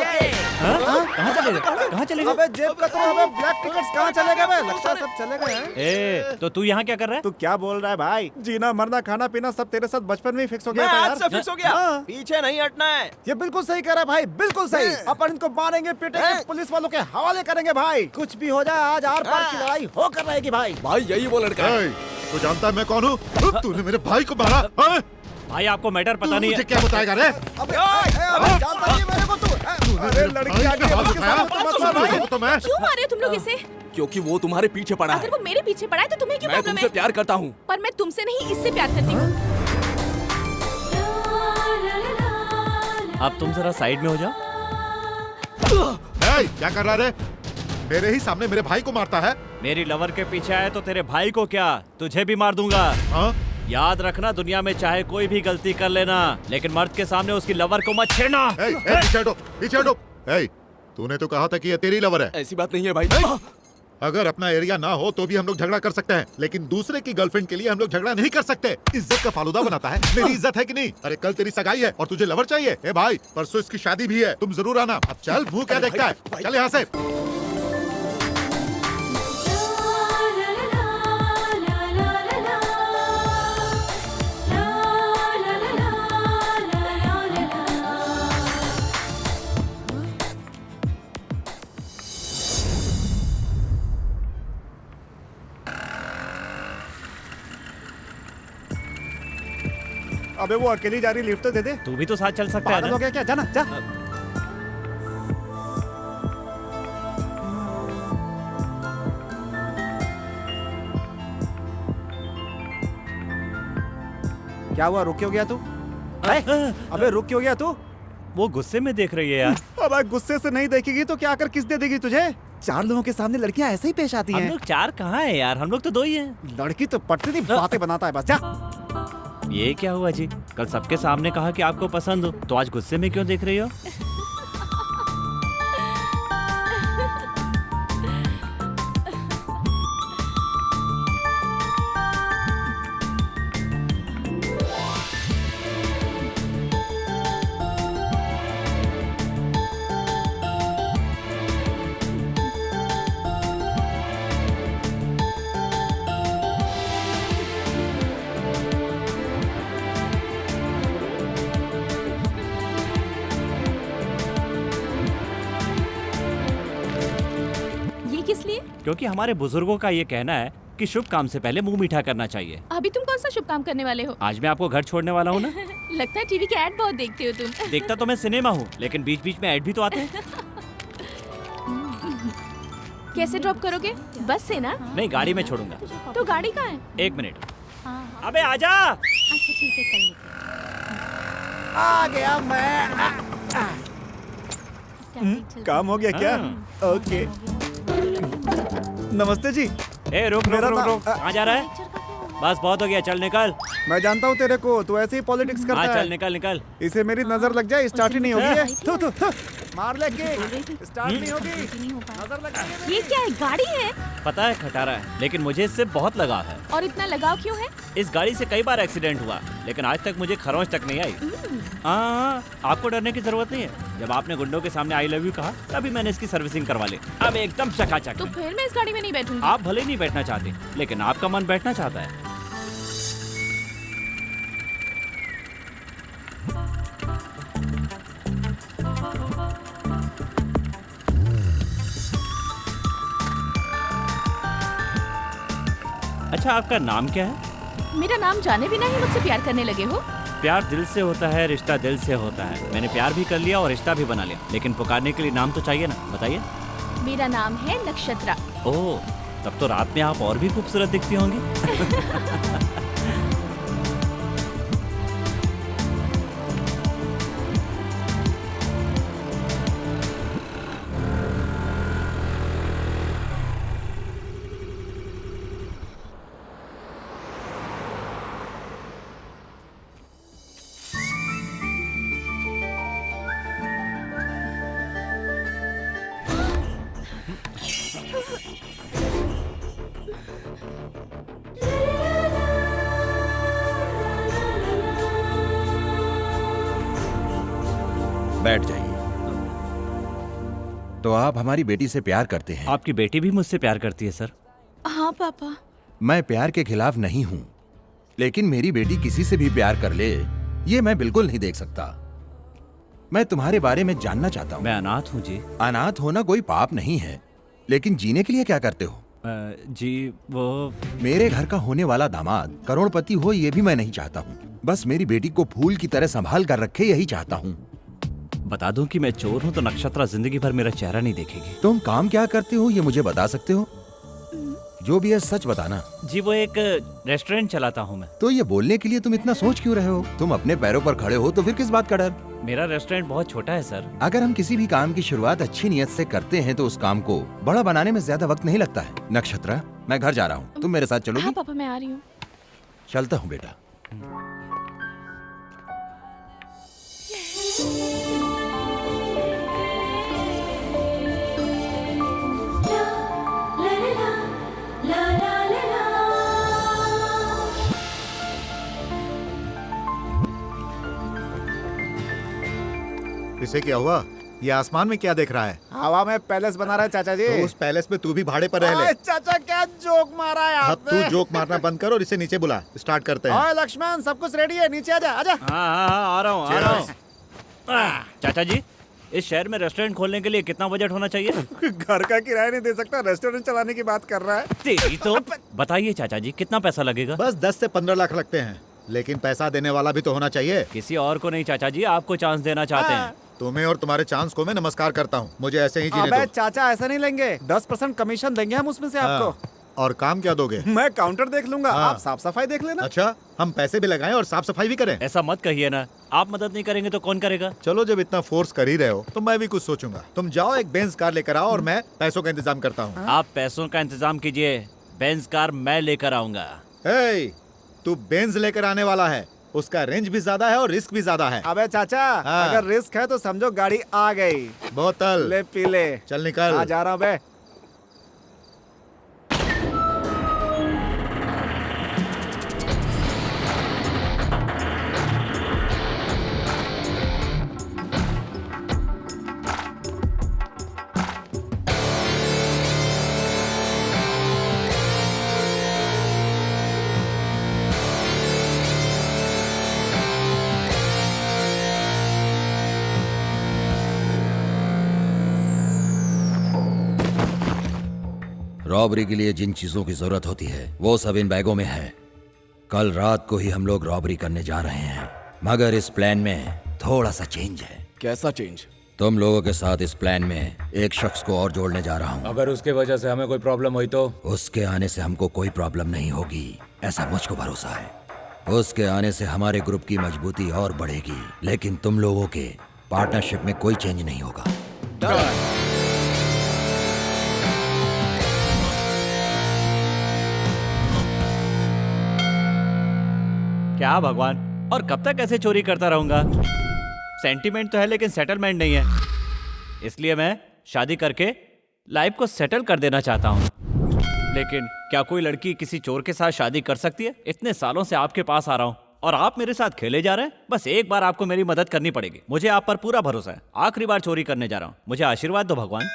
चले गए? कहाँ चले गए? अबे जेब कतरा, अबे ब्लैक टिकट्स कहाँ चले गए? लगता है सब चले गए हैं। ए, तो तू यहाँ क्या कर रहा है? तू क्या बोल रहा है भाई? जीना मरना खाना पीना सब तेरे साथ बचपन में ही फिक्स हो गया था यार। आज से फिक्स हो गया, पीछे नहीं हटना है। ये बिल्कुल सही कह रहा है भाई, बिल्कुल सही। अपन इनको मारेंगे पीटेंगे, पुलिस वालों के हवाले करेंगे भाई। कुछ भी हो जाए, आज आर पार की लड़ाई होकर रहेगी भाई। भाई यही वो लड़का है। तू जानता है मैं कौन हूँ? तूने मेरे भाई को मारा। भाई आपको मैटर पता नहीं है। मुझे क्या बताएगा रे? अबे जानता नहीं मेरे को तू। अरे लड़की आ गई, उसके सामने तो मत मार भाई। तो मैं क्यों मारे तुम लोग इसे? क्योंकि वो तुम्हारे पीछे पड़ा है। अगर वो मेरे पीछे पड़ा है तो तुम्हें क्यों मैं प्रॉब्लम तुमसे है? प्यार करता हूँ। पर मैं तुमसे नहीं, इससे प्यार करती हूँ। अब तुम जरा साइड में हो जाओ। क्या कर रहा रे? मेरे ही सामने मेरे भाई को मारता है। मेरी लवर के पीछे आए तो तेरे भाई को क्या, तुझे भी मार दूंगा। हाँ? याद रखना, दुनिया में चाहे कोई भी गलती कर लेना, लेकिन मर्द के सामने उसकी लवर को मत छेड़ना। पीछे हटो, पीछे हटो। तूने तो कहा था कि ये तेरी लवर है। ऐसी बात नहीं है भाई। अगर अपना एरिया ना हो तो भी हम लोग झगड़ा कर सकते हैं, लेकिन दूसरे की गर्लफ्रेंड के लिए हम लोग झगड़ा नहीं कर सकते। इज्जत का फालूदा बनाता है। मेरी इज्जत है कि नहीं? अरे कल तेरी सगाई है और तुझे लवर चाहिए? ए भाई, परसों इसकी शादी भी है, तुम जरूर आना। अब चल, मुंह क्या देखता है? चल यहाँ से। अबे वो अकेली जा रही, लिफ्ट तो दे दे। तू भी तो साथ चल सकता है पागल ना? हो गया क्या? जाना जा। क्या हुआ, रुक क्यों गया तू? अबे रुक क्यों गया तू? वो गुस्से में देख रही है यार। अब गुस्से से नहीं देखेगी तो क्या आकर किस दे देगी तुझे? 4 लोगों के सामने लड़कियां ऐसे ही पेश आती हम हैं। लोग 4 कहाँ है यार, हम लोग तो 2 ही हैं। लड़की तो पटती नहीं, बातें बनाता है बस। जा। ये क्या हुआ जी? कल सबके सामने कहा कि आपको पसंद हो, तो आज गुस्से में क्यों देख रही हो? किस लिए? क्योंकि हमारे बुजुर्गों का ये कहना है कि शुभ काम से पहले मुंह मीठा करना चाहिए। अभी तुम कौन सा शुभ काम करने वाले हो? आज मैं आपको घर छोड़ने वाला हूँ ना। लगता है टीवी के ऐड बहुत देखते हो तुम। देखता तो मैं सिनेमा हूँ, लेकिन बीच बीच में ऐड भी तो आते हैं। कैसे ड्रॉप करोगे? बस से ना? नहीं, गाड़ी में छोड़ूंगा। तो गाड़ी कहाँ है? 1 मिनट। अबे आजा। अच्छा ठीक है, कर लेते आ गया मैं। काम हो गया क्या? ओके। नमस्ते जी। ए रुक रुक रुक रुक, कहाँ जा रहा है? बस बहुत हो गया, चल निकल। मैं जानता हूँ तेरे को, तू ऐसे ही पॉलिटिक्स करता है। चल निकल निकल। इसे मेरी नजर लग जाए, स्टार्ट ही नहीं होगी है। थू थू थू। मार ले के, स्टार्ट नहीं होगी। नजर लग जाएगी। ये क्या है? गाड़ी है? पता है खटारा है, लेकिन मुझे इससे बहुत लगाव है। और इतना लगाव क्यों है? इस गाड़ी से कई बार एक्सीडेंट हुआ, लेकिन आज तक मुझे खरोंच तक नहीं आई। हाँ, आपको डरने की जरूरत नहीं है। जब आपने गुंडों के सामने आई लव यू कहा, तभी मैंने इसकी सर्विसिंग करवा ली। अब एकदम चकाचक। तो फिर मैं इस गाड़ी में नहीं बैठूंगी। आप भले नहीं बैठना चाहते, लेकिन आपका मन बैठना चाहता है। अच्छा, आपका नाम क्या है? मेरा नाम जाने बिना ही मुझसे प्यार करने लगे हो? प्यार दिल से होता है, रिश्ता दिल से होता है। मैंने प्यार भी कर लिया और रिश्ता भी बना लिया, लेकिन पुकारने के लिए नाम तो चाहिए ना। बताइए। मेरा नाम है नक्षत्रा। ओह, तब तो रात में आप और भी खूबसूरत दिखती होंगी। बैठ जाइए। तो आप हमारी बेटी से प्यार करते हैं? आपकी बेटी भी मुझसे प्यार करती है सर। हाँ पापा। मैं प्यार के खिलाफ नहीं हूँ, लेकिन मेरी बेटी किसी से भी प्यार कर ले, ये मैं बिल्कुल नहीं देख सकता। मैं तुम्हारे बारे में जानना चाहता हूँ। मैं अनाथ हूँ जी। अनाथ होना कोई पाप नहीं है, लेकिन जीने के लिए क्या करते हो? जी वो मेरे घर का होने वाला दामाद करोड़पति हो, ये भी मैं नहीं चाहता हूँ। बस मेरी बेटी को फूल की तरह संभाल कर रखे, यही चाहता हूँ। बता दूं कि मैं चोर हूँ तो नक्षत्रा जिंदगी भर मेरा चेहरा नहीं देखेगी। तुम काम क्या करते हो ये मुझे बता सकते हो? जो भी है सच बताना। जी वो एक रेस्टोरेंट चलाता हूँ मैं। तो ये बोलने के लिए तुम इतना सोच क्यों रहे हो? तुम अपने पैरों पर खड़े हो तो फिर किस बात का डर? मेरा रेस्टोरेंट बहुत छोटा है सर। अगर हम किसी भी काम की शुरुआत अच्छी नियत से करते हैं तो उस काम को बड़ा बनाने में ज्यादा वक्त नहीं लगता है। नक्षत्रा, मैं घर जा रहा हूँ, तुम मेरे साथ चलोगी? हाँ पापा, मैं आ रही हूँ। चलता हूँ बेटा। इसे क्या हुआ? ये आसमान में क्या देख रहा है? हवा में पैलेस बना रहा है चाचा जी। तो उस पैलेस में तू भी भाड़े पर रह ले। ओए चाचा, क्या जोक मारा है अब आपने? तू जोक मारना बंद कर और इसे नीचे बुला। स्टार्ट करते हैं। ओए लक्ष्मण, सब कुछ रेडी है, नीचे आजा आजा। हाँ, आ रहा हूँ। चाचा जी, इस शहर में रेस्टोरेंट खोलने के लिए कितना बजट होना चाहिए? घर का किराया नहीं दे सकता, रेस्टोरेंट चलाने की बात कर रहा है। तेरी तो। बताइए चाचा जी, कितना पैसा लगेगा? बस 10 से 15 लाख लगते हैं, लेकिन पैसा देने वाला भी तो होना चाहिए। किसी और को नहीं चाचा जी, आपको चांस देना चाहते हैं। तुम्हें और तुम्हारे चांस को मैं नमस्कार करता हूँ। मुझे ऐसे ही जीने अबे दो। चाचा, ऐसा नहीं लेंगे, 10% कमीशन देंगे हम उसमें से आपको। और काम क्या दोगे? मैं काउंटर देख लूंगा, हाँ। आप साफ सफाई देख लेना। अच्छा, हम पैसे भी लगाएं और साफ सफाई भी करें? ऐसा मत कहिए ना, आप मदद नहीं करेंगे तो कौन करेगा? चलो, जब इतना फोर्स कर ही रहे हो तो मैं भी कुछ सोचूंगा। तुम जाओ, एक बेंज कार लेकर आओ और मैं पैसों का इंतजाम करता हूँ। आप पैसों का इंतजाम कीजिए, बेंज कार मैं लेकर आऊंगा। तू बेंज लेकर आने वाला है, उसका रेंज भी ज्यादा है और रिस्क भी ज्यादा है। अबे चाचा, हाँ। अगर रिस्क है तो समझो गाड़ी आ गई। बोतल ले पी ले। चल निकल। आ जा रहा हूँ बे। रॉबरी के लिए जिन चीजों की जरूरत होती है वो सब इन बैगों में है। कल रात को ही हम लोग रॉबरी करने जा रहे हैं, मगर इस प्लान में थोड़ा सा चेंज है। कैसा चेंज? तुम लोगों के साथ इस प्लान में एक शख्स को और जोड़ने जा रहा हूँ। अगर उसके वजह से हमें कोई प्रॉब्लम हुई तो? उसके आने से हमको कोई प्रॉब्लम नहीं होगी, ऐसा मुझको भरोसा है। उसके आने से हमारे ग्रुप की मजबूती और बढ़ेगी, लेकिन तुम लोगों के पार्टनरशिप में कोई चेंज नहीं होगा। क्या भगवान, और कब तक ऐसे चोरी करता रहूंगा? सेंटीमेंट तो है लेकिन सेटलमेंट नहीं है, इसलिए मैं शादी करके लाइफ को सेटल कर देना चाहता हूँ। लेकिन क्या कोई लड़की किसी चोर के साथ शादी कर सकती है? इतने सालों से आपके पास आ रहा हूँ और आप मेरे साथ खेले जा रहे हैं। बस एक बार आपको मेरी मदद करनी पड़ेगी, मुझे आप पर पूरा भरोसा है। आखिरी बार चोरी करने जा रहा हूँ, मुझे आशीर्वाद दो भगवान।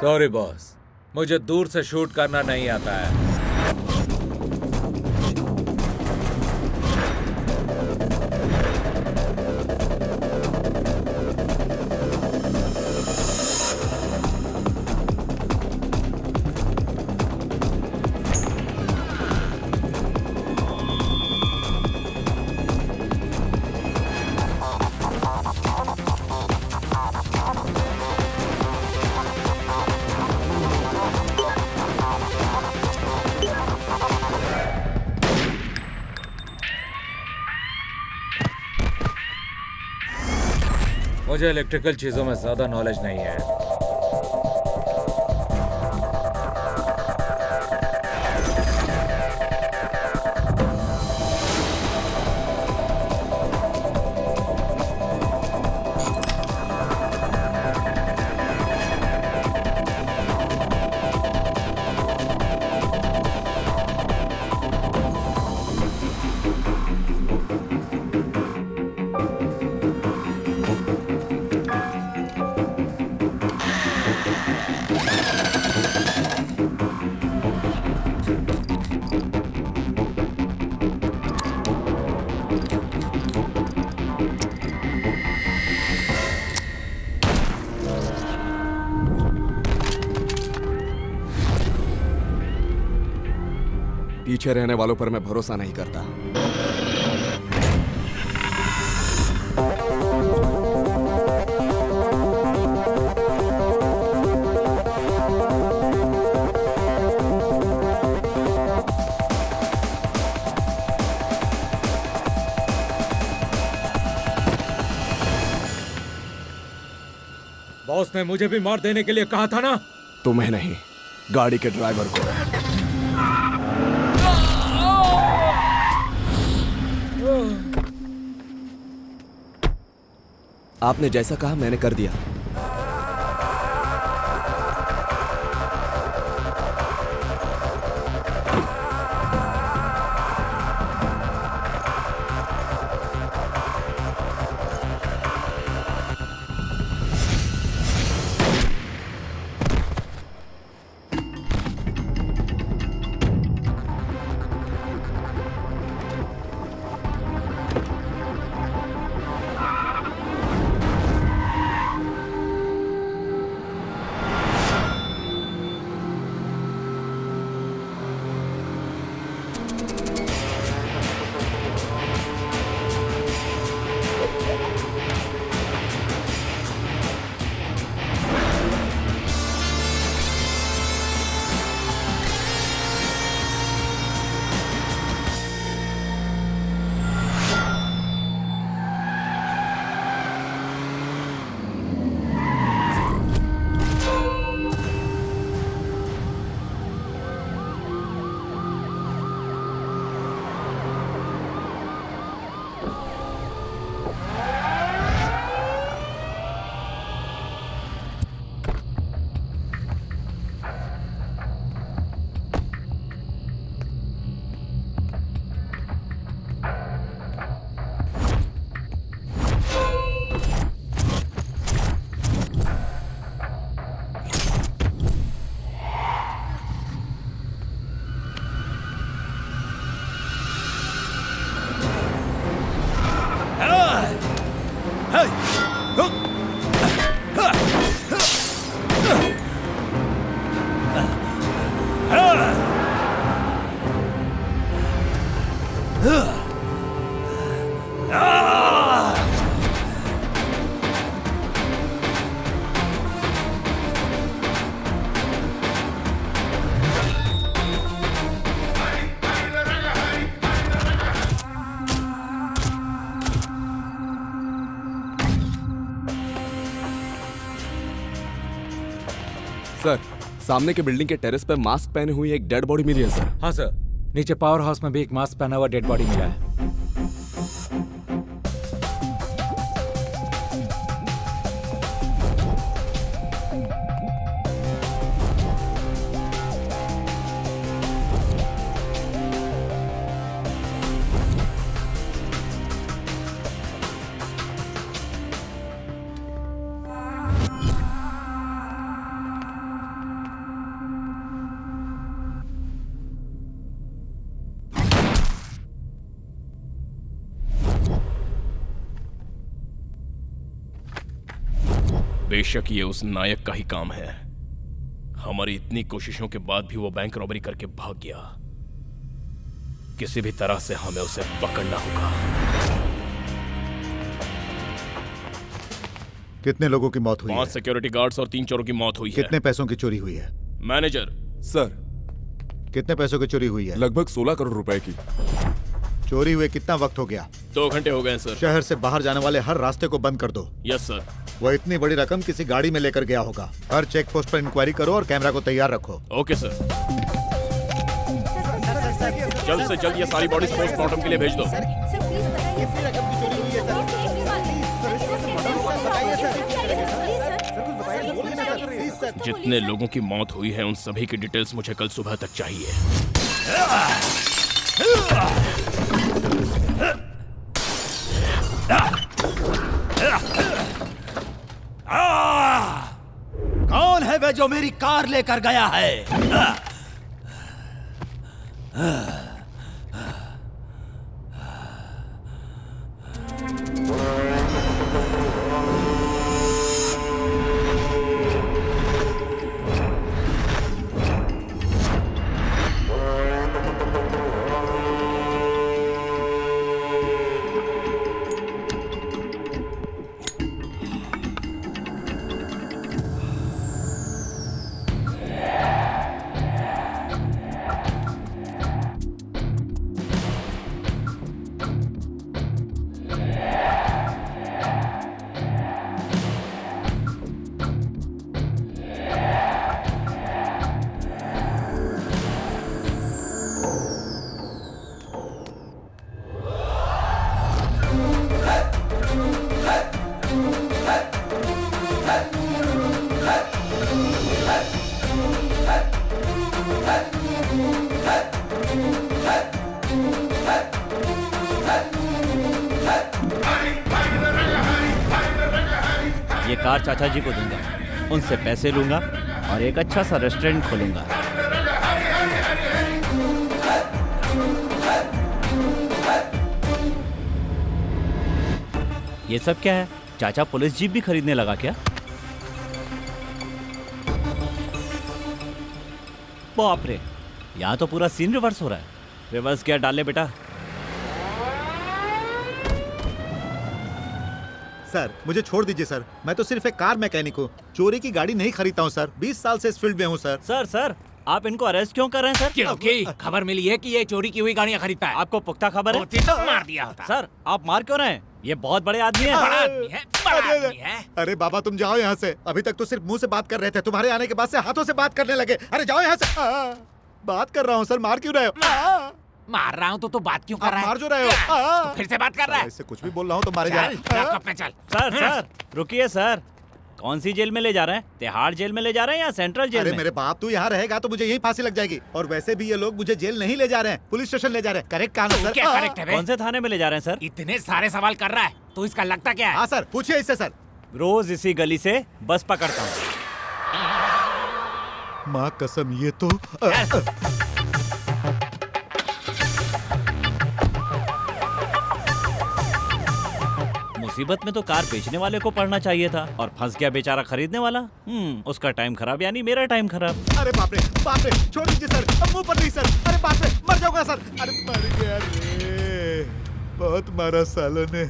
सॉरी बॉस, मुझे दूर से शूट करना नहीं आता है। मुझे इलेक्ट्रिकल चीजों में ज्यादा नॉलेज नहीं है। पीछे रहने वालों पर मैं भरोसा नहीं करता। बॉस ने मुझे भी मार देने के लिए कहा था ना? तुम्हें नहीं, गाड़ी के ड्राइवर को। आपने जैसा कहा मैंने कर दिया। सामने के बिल्डिंग के टेरेस पे मास्क पहने हुई एक डेड बॉडी मिली है सर। हाँ सर, नीचे पावर हाउस में भी एक मास्क पहना हुआ डेड बॉडी मिला है। बेशक ये उस नायक का ही काम है। हमारी इतनी कोशिशों के बाद भी वो बैंक रॉबरी करके भाग गया। किसी भी तरह से हमें उसे पकड़ना होगा। कितने लोगों की मौत हुई 5 है? सिक्योरिटी गार्ड्स और 3 चोरों की मौत हुई है। कितने पैसों की चोरी हुई है? मैनेजर सर, कितने पैसों की चोरी हुई है? लगभग 16 करोड़ रुपए की। चोरी हुए कितना वक्त हो गया? 2 घंटे हो गए हैं सर। शहर से बाहर जाने वाले हर रास्ते को बंद कर दो। Yes sir. वो इतनी बड़ी रकम किसी गाड़ी में लेकर गया होगा। हर चेक पोस्ट पर इंक्वायरी करो और कैमरा को तैयार रखो। Okay sir. जल्द से जल्द ये सारी बॉडीज पोस्टमार्टम के लिए भेज दो। जितने लोगों की मौत हुई है उन सभी की डिटेल्स मुझे कल सुबह तक चाहिए। कौन है वे जो मेरी कार लेकर गया है? ये कार चाचा जी को दूंगा, उनसे पैसे लूंगा और एक अच्छा सा रेस्टोरेंट खोलूंगा। ये सब क्या है? चाचा पुलिस जीप भी खरीदने लगा क्या? बाप रे, यहाँ तो पूरा सीन रिवर्स हो रहा है। रिवर्स गियर डाल ले बेटा। सर मुझे छोड़ दीजिए सर, मैं तो सिर्फ एक कार मैकेनिक हूँ, चोरी की गाड़ी नहीं खरीदता हूँ सर। 20 साल से इस फील्ड में हूँ सर। सर आप इनको अरेस्ट क्यों कर रहे हैं सर? क्योंकि खबर मिली है कि ये चोरी की हुई गाड़ियाँ खरीदता है। आपको पुख्ता खबर है? होती तो मार दिया होता। सर आप मार क्यों रहे हैं? ये बहुत बड़े आदमी हैं। बड़ा आदमी है, बड़ा आदमी है। अरे बाबा तुम जाओ यहाँ से। अभी तक तो सिर्फ मुंह से बात कर रहे थे, तुम्हारे आने के बाद से हाथों से बात करने लगे। अरे जाओ यहाँ से। बात कर रहा हूँ सर, मार क्यों रहे हो? मार रहा हूँ तो बात क्यों कर रहा है? मार जो रहे हो। तो फिर से बात कर रहा है। इससे कुछ भी बोल रहा हूँ तो मारे जा रहे चल, लॉकअप में चल। सर रुकिए सर, कौन सी जेल में ले जा रहे हैं? तिहाड़ जेल में ले जा रहे हैं या सेंट्रल जेल अरे में? मेरे बाप, तू यहाँ रहेगा तो मुझे यही फांसी लग जाएगी। और वैसे भी ये लोग मुझे जेल नहीं ले जा रहे हैं, पुलिस स्टेशन ले जा रहे हैं। करेक्ट कहा ना सर? क्या करेक्ट है बे? कौन से थाने में ले जा रहे हैं सर? इतने सारे सवाल कर रहा है तो इसका लगता क्या है? हाँ सर, पूछिए इससे सर। रोज इसी गली से बस पकड़ता हूँ। माँ कसम, ये तो मुसीबत में तो कार बेचने वाले को पढ़ना चाहिए था और फंस गया बेचारा खरीदने वाला। उसका टाइम खराब यानी मेरा टाइम खराब। अरे बाप रे, छोड़ दीजिए सर, अब मुंह पर नहीं सर। अरे बाप रे, मर जाऊंगा सर। अरे मर गया रे, बहुत मारा सालों ने।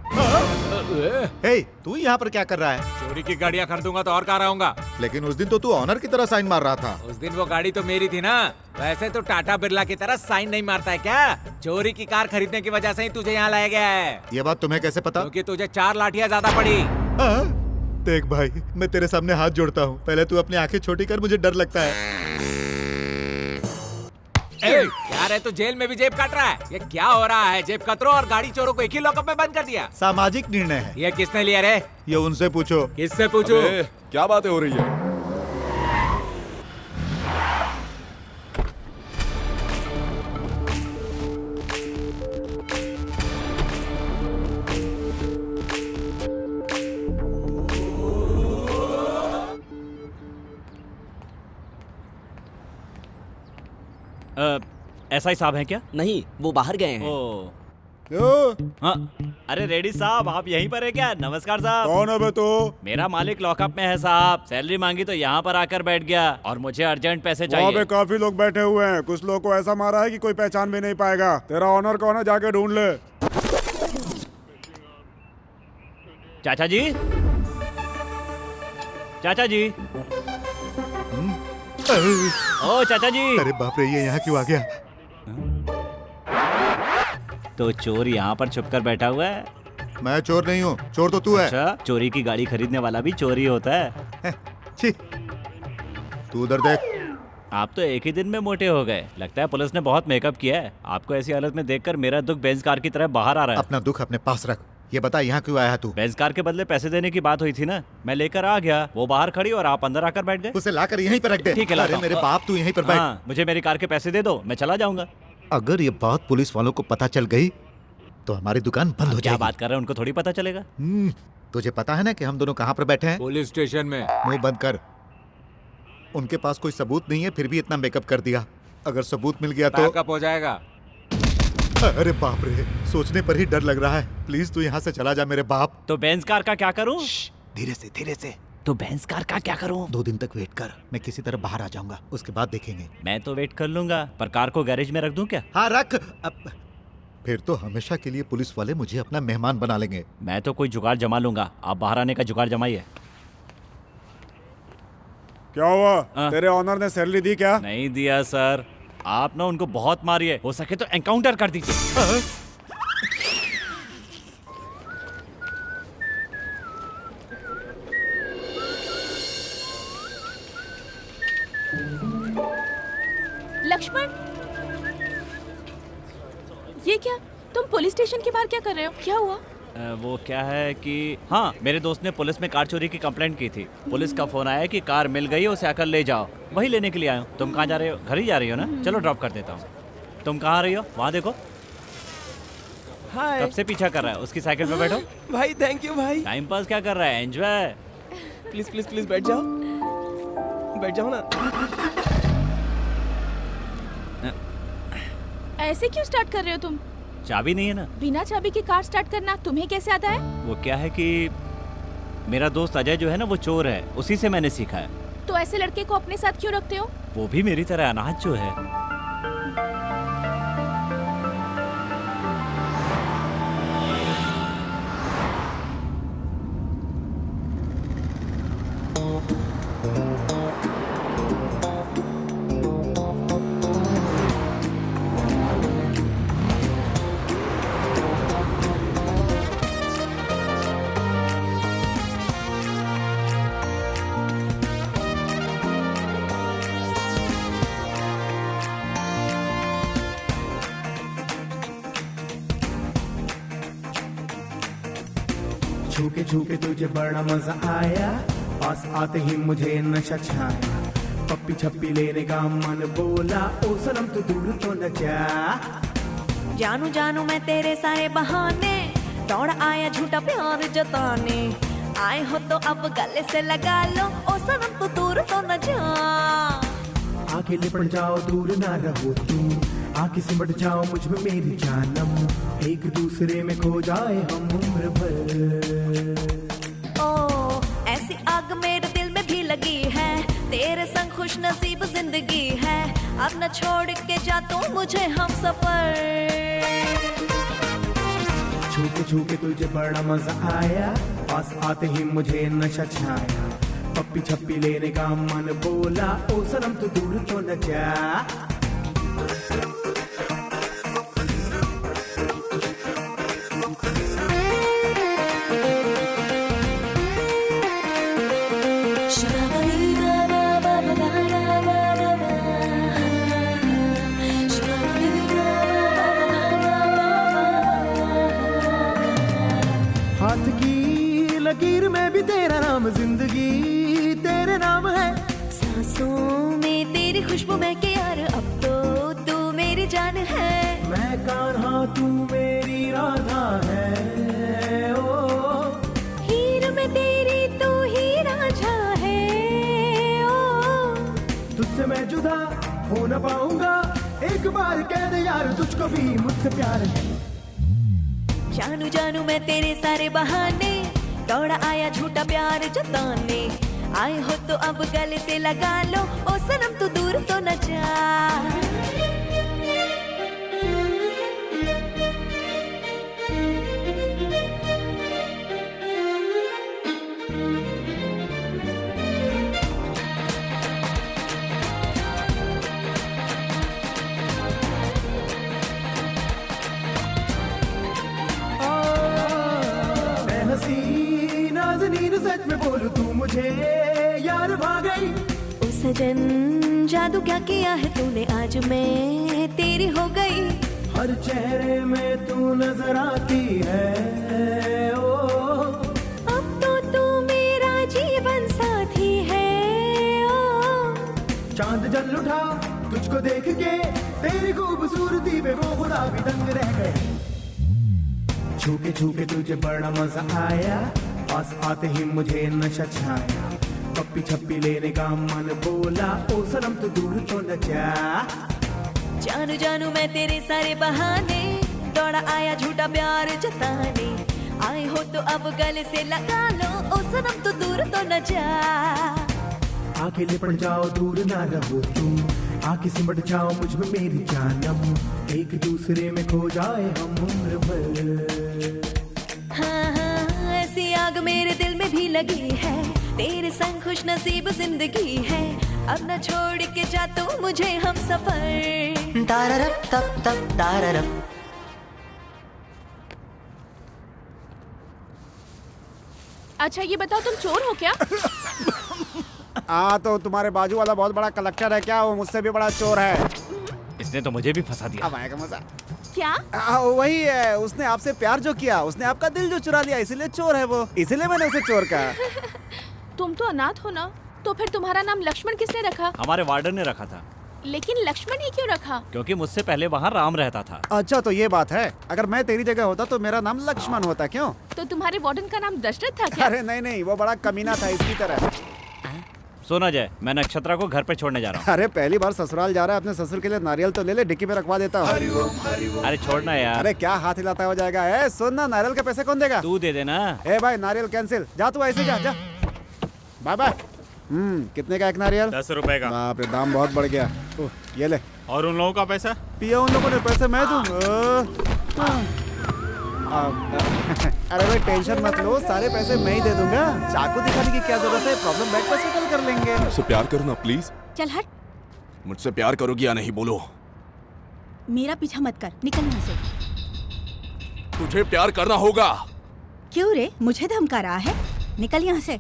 हे, तू यहाँ पर क्या कर रहा है? चोरी की गाड़ियाँ खरीदूंगा तो और कहाँ रहूंगा? लेकिन उस दिन तो तू ऑनर की तरह साइन मार रहा था। उस दिन वो गाड़ी तो मेरी थी ना। वैसे तो टाटा बिरला की तरह साइन नहीं मारता है क्या? चोरी की कार खरीदने की वजह से ही तुझे यहाँ लाया गया है। ये बात तुम्हें कैसे पता? क्योंकि तुझे 4 लाठियाँ ज्यादा पड़ी। देख भाई, मैं तेरे सामने हाथ जोड़ता हूँ, पहले तू अपनी आंखें छोटी कर, मुझे डर लगता है। यार है तो जेल में भी जेब काट रहा है। ये क्या हो रहा है? जेब कतरों और गाड़ी चोरों को एक ही लॉकअप में बंद कर दिया। सामाजिक निर्णय है। ये किसने लिया रे? ये उनसे पूछो। किससे पूछूं? क्या बातें हो रही है? एसआई साहब हैं क्या? नहीं, वो बाहर गए हैं। ओ हाँ, अरे रेडी साहब, आप यहीं पर है क्या? नमस्कार साहब। कौन है बे तू? मेरा मालिक लॉकअप में है साहब। सैलरी मांगी तो यहाँ पर आकर बैठ गया और मुझे अर्जेंट पैसे वहाँ पे चाहिए। काफी लोग बैठे हुए हैं, कुछ लोग को ऐसा मारा है कि कोई पहचान भी नहीं पाएगा। तेरा ऑनर कौन है? जाके ढूंढ ले। चाचा जी, चाचा जी, ओ चाचा जी। अरे बाप रे, ये यहाँ क्यों आ गया? तो चोर यहाँ पर छुपकर बैठा हुआ है। मैं चोर नहीं हूँ, चोर तो तू है। अच्छा, चोरी की गाड़ी खरीदने वाला भी चोरी होता है। छी, तू उधर देख। आप तो एक ही दिन में मोटे हो गए। लगता है पुलिस ने बहुत मेकअप किया है। आपको ऐसी हालत में देखकर मेरा दुख बेंज कार की तरह बाहर आ रहा है। अपना दुख अपने पास रख। ये बता, यहाँ क्यों आया है तू? बेंज कार के बदले पैसे देने की बात हुई थी ना, मैं लेकर आ गया। वो बाहर खड़ी और आप अंदर आकर बैठ गए। उसे लाकर यहीं पर रख दे। ठीक है, लाता अरे हूँ। मेरे बाप, तू यहीं पर बैठ। हाँ, मुझे मेरी कार के पैसे दे दो, मैं चला जाऊंगा। अगर ये बात पुलिस वालों को पता चल गई तो हमारी दुकान बंद हो क्या जाएगी। बात कर रहे हैं, उनको थोड़ी पता चलेगा। तुझे पता है ना कि हम दोनों कहाँ पर बैठे हैं? पुलिस स्टेशन में। मुंह बंद कर। उनके पास कोई सबूत नहीं है, फिर भी इतना मेकअप कर दिया। अगर सबूत मिल गया तो बैकअप हो जाएगा। अरे बाप रे, सोचने पर ही डर लग रहा है। प्लीज तू यहाँ से चला जा मेरे बाप। तो बेंज कार का क्या करूं? धीरे से, धीरे से। तो बेंज कार का क्या करूं? 2 दिन तक वेट कर, मैं किसी तरह बाहर आ जाऊंगा, उसके बाद देखेंगे। मैं तो वेट कर लूंगा, पर कार को गैरेज में रख दूं क्या? हाँ रख। फिर तो हमेशा के लिए पुलिस वाले मुझे अपना मेहमान बना लेंगे। मैं तो कोई जुगाड़ जमा लूंगा, आप बाहर आने का जुगाड़ जमाइए। क्या हुआ? तेरे ऑनर ने सैलरी दी क्या? नहीं दिया सर। आप ना उनको बहुत मारिए, हो सके तो एनकाउंटर कर दीजिए। लक्ष्मण, ये क्या? तुम पुलिस स्टेशन के बाहर क्या कर रहे हो? क्या हुआ? वो क्या है कि हाँ, मेरे दोस्त ने पुलिस में कार चोरी की कंप्लेंट की थी। पुलिस का फोन आया कि कार मिल गई, उसे आकर ले जाओ। वही लेने के लिए आया हूँ। तुम कहाँ जा रहे हो? घर ही जा रही हो ना? चलो ड्रॉप कर देता हूँ। तुम कहाँ आ रही हो? वहाँ देखो। हाय कब से पीछा कर रहा है? उसकी साइकिल पे बैठो। भाई, थैंक यू भाई। टाइम पास क्या कर रहा है? एंजॉय। प्लीज प्लीज प्लीज बैठ जाओ, बैठ जाओ ना। ऐसे क्यों स्टार्ट कर रहे हो तुम? चाबी नहीं है ना? बिना चाबी की कार स्टार्ट करना तुम्हें कैसे आता है? वो क्या है कि मेरा दोस्त अजय जो है ना, वो चोर है, उसी से मैंने सीखा है। तो ऐसे लड़के को अपने साथ क्यों रखते हो? वो भी मेरी तरह अनाथ जो है। छूके छूके तुझे बड़ा मजा आया, पास आते ही मुझे नशा छाया। पप्पी छप्पी लेने का मन बोला, ओ सनम तू दूर तो न जा। जानू जानू मैं तेरे सारे बहाने, दौड़ आया झूठा प्यार जताने। आए हो तो अब गले से लगा लो, ओ सनम तू दूर तो न जा। आके लिपट जाओ, दूर ना रहो तुम, आके सिमट जाओ मुझ में मेरी जानम। एक दूसरे में खो जाए हम उम्र भर। ओ ऐसी आग मेरे दिल में भी लगी है, तेरे संग खुश नसीब जिंदगी है। अब न छोड़ के जा तू मुझे हम सफर। छूके छूके तुझे बड़ा मजा आया, पास आते ही मुझे नशा छाया। पप्पी छप्पी लेने का मन बोला, ओ सनम तू दूर तो न जा। सांसों में तेरी खुशबू महके यार, अब तो तू मेरी जान है। मैं कान्हा तू मेरी राधा है, ओ हीर में तेरी तू ही राझा है, ओ तुझसे मैं जुदा हो न पाऊंगा, एक बार कह दे यार तुझको भी मुझसे प्यार है। जानू जानू मैं तेरे सारे बहाने, दौड़ा आया झूठा प्यार जताने। आए हो तो अब गले से लगा लो, ओ सनम तू दूर तो न जा। मैं हंसी नाज़नीन सच में बोलूं तू मुझे यार भा गई। ओ सजन जादू क्या किया है तूने, आज मैं तेरी हो गई। हर चेहरे में तू नजर आती है, ओ अब तो तू मेरा जीवन साथी है, ओ चांद जल उठा तुझको देख के, तेरी खूबसूरती में वो खुदा भी दंग रह गए। छू के तुझे बड़ा मजा आया, पास आते ही मुझे नशा छाया। पप्पी छप्पी लेने का मन बोला, ओ सनम तू दूर तो न जा। जानू जानू मैं तेरे सारे बहाने, दौड़ा आया झूठा प्यार जताने। आए हो तो अब गले से लगा लो, ओ सनम तू दूर तो न जा। आके लिपट जाओ दूर ना रहो तुम, आके सिमट जाओ मुझ में मेरी जानम। एक दूसरे में खो जाए हम उम्र भर। हाँ हाँ ऐसी आग मेरे दिल में भी लगी है, तेरे संग खुश नसीब जिंदगी है। अब न छोड़ के जा तू मुझे हम सफर। ताररप तप तप ताररप। अच्छा ये बताओ तुम चोर हो क्या? हाँ तो तुम्हारे बाजू वाला बहुत बड़ा कलेक्टर है क्या? वो मुझसे भी बड़ा चोर है। इसने तो मुझे भी फंसा दिया। अब आएगा मजा। क्या? वही है, उसने आपसे प्यार जो किया, उसने आपका दिल जो चुरा लिया, इसीलिए चोर है वो। इसीलिए मैंने उसे चोर कहा। तुम तो अनाथ हो ना, तो फिर तुम्हारा नाम लक्ष्मण किसने रखा? हमारे वार्डन ने रखा था। लेकिन लक्ष्मण ही क्यों रखा? क्योंकि मुझसे पहले वहाँ राम रहता था। अच्छा तो ये बात है, अगर मैं तेरी जगह होता तो मेरा नाम लक्ष्मण होता। क्यों? तो तुम्हारे वार्डन का नाम दशरथ था क्या? अरे नहीं नहीं, वो बड़ा कमीना था इसकी तरह। सुना जाए, मैं नक्षत्रा को घर पे छोड़ने जा रहा हूँ। अरे पहली बार ससुराल जा रहा है, अपने ससुर के लिए नारियल तो ले ले, डिक्की में रखवा देता हूँ। अरे छोड़ना यार। अरे क्या हाथ हिलाता हो जाएगा? ए सुन ना, नारियल के पैसे कौन देगा? तू दे देना। ए भाई नारियल कैंसिल, जा तू ऐसे जा। Bye bye. कितने का एक नारियल? 10 रुपए का। बाप रे, दाम बहुत बढ़ गया। ये ले। और उन लोगों का पैसा? पिया उन लोगों ने, पैसे मैं दूँ। अरे भाई टेंशन मत लो, सारे पैसे मैं ही दे दूंगा। चाकू दिखाने की क्या जरूरत है, प्रॉब्लम बैक पर सेटल कर लेंगे। मुझसे प्यार करो ना प्लीज। चल हट। मुझसे प्यार करोगी या नहीं बोलो? मेरा पीछा मत कर, निकल यहाँ से। तुझे प्यार करना होगा। क्यों रे, मुझे धमका रहा है? निकल यहाँ से।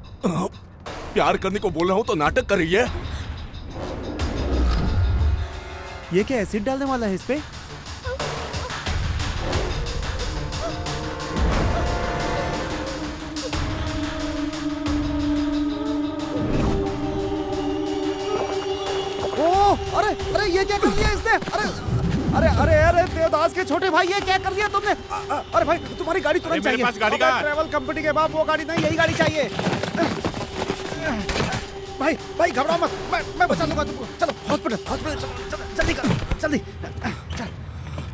प्यार करने को बोल रहा हूँ तो नाटक कर रही है। ये क्या एसिड डालने वाला है इस पे? अरे अरे ये क्या कर दिया इसने? अरे अरे अरे देवदास के छोटे भाई, ये क्या कर दिया तुमने? अरे भाई तुम्हारी गाड़ी तुरंत चाहिए। मेरे पास गाड़ी कहाँ है? ट्रैवल कंपनी के बाप, वो गाड़ी नहीं, यही गाड़ी चाहिए। भाई भाई घबराओ मत, मैं बचा लूंगा तुमको। चलो हॉस्पिटल जल्दी कर, जल्दी चल।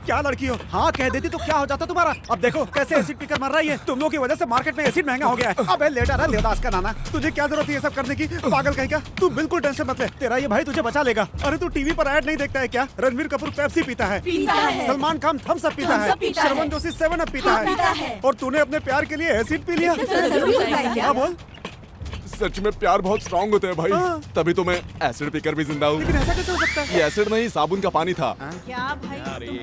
क्या लड़की हो? हाँ कह देती तो क्या हो जाता तुम्हारा? अब देखो कैसे एसिड पीकर मर रही है। तुम लोगों की वजह से मार्केट में एसिड महंगा हो गया है। अबे लेटा रहा देवदास का नाना, तुझे क्या जरूरत है ये सब करने की? पागल कहीं का। तू बिल्कुल टेंशन मत ले, तेरा ये भाई तुझे बचा लेगा। अरे तू टीवी पर ऐड नहीं देखता है क्या? रणवीर कपूर पेप्सी पीता है, सलमान खान थम्स अप पीता है, शर्मन जोशी 7 अप पीता है, और तूने अपने प्यार के लिए एसिड पी लिया। हाँ बोल। सच में प्यार बहुत स्ट्रॉन्ग होते हैं भाई। तभी तो मैं एसिड पीकर भी जिंदा हूँ। लेकिन ऐसा कैसे हो सकता है? ये एसिड नहीं, साबुन का पानी था। क्या भाई?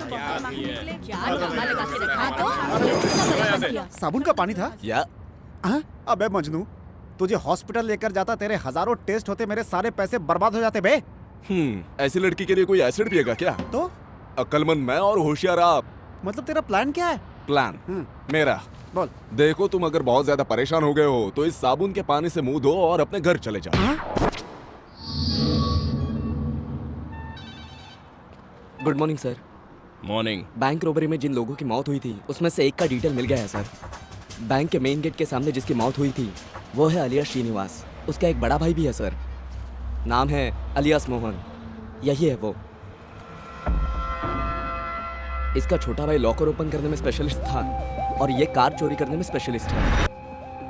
क्या ड्रामा लगा के रखा है? साबुन का पानी था? या अबे मजनू, तुझे हॉस्पिटल लेकर जाता, तेरे हजारों टेस्ट होते, मेरे सारे पैसे बर्बाद हो जाते बे। ऐसी लड़की के लिए कोई एसिड पिएगा क्या? तो अक्लमंद मैं और होशियार आप। मतलब तेरा प्लान क्या है? प्लान मेरा बोल। देखो तुम अगर बहुत ज्यादा परेशान हो गए हो तो इस साबुन के पानी से मुंह धो और अपने घर चले जाओ। Good morning sir. Morning. Bank robbery में जिन लोगों की मौत हुई थी उसमें से एक का डिटेल मिल गया है सर। बैंक के मेन गेट के सामने जिसकी मौत हुई थी वो है अलियास श्रीनिवास। उसका एक बड़ा भाई भी है सर, नाम है अलियास मोहन। यही है वो। इसका छोटा भाई लॉकर ओपन करने में स्पेशलिस्ट था और ये कार चोरी करने में स्पेशलिस्ट है।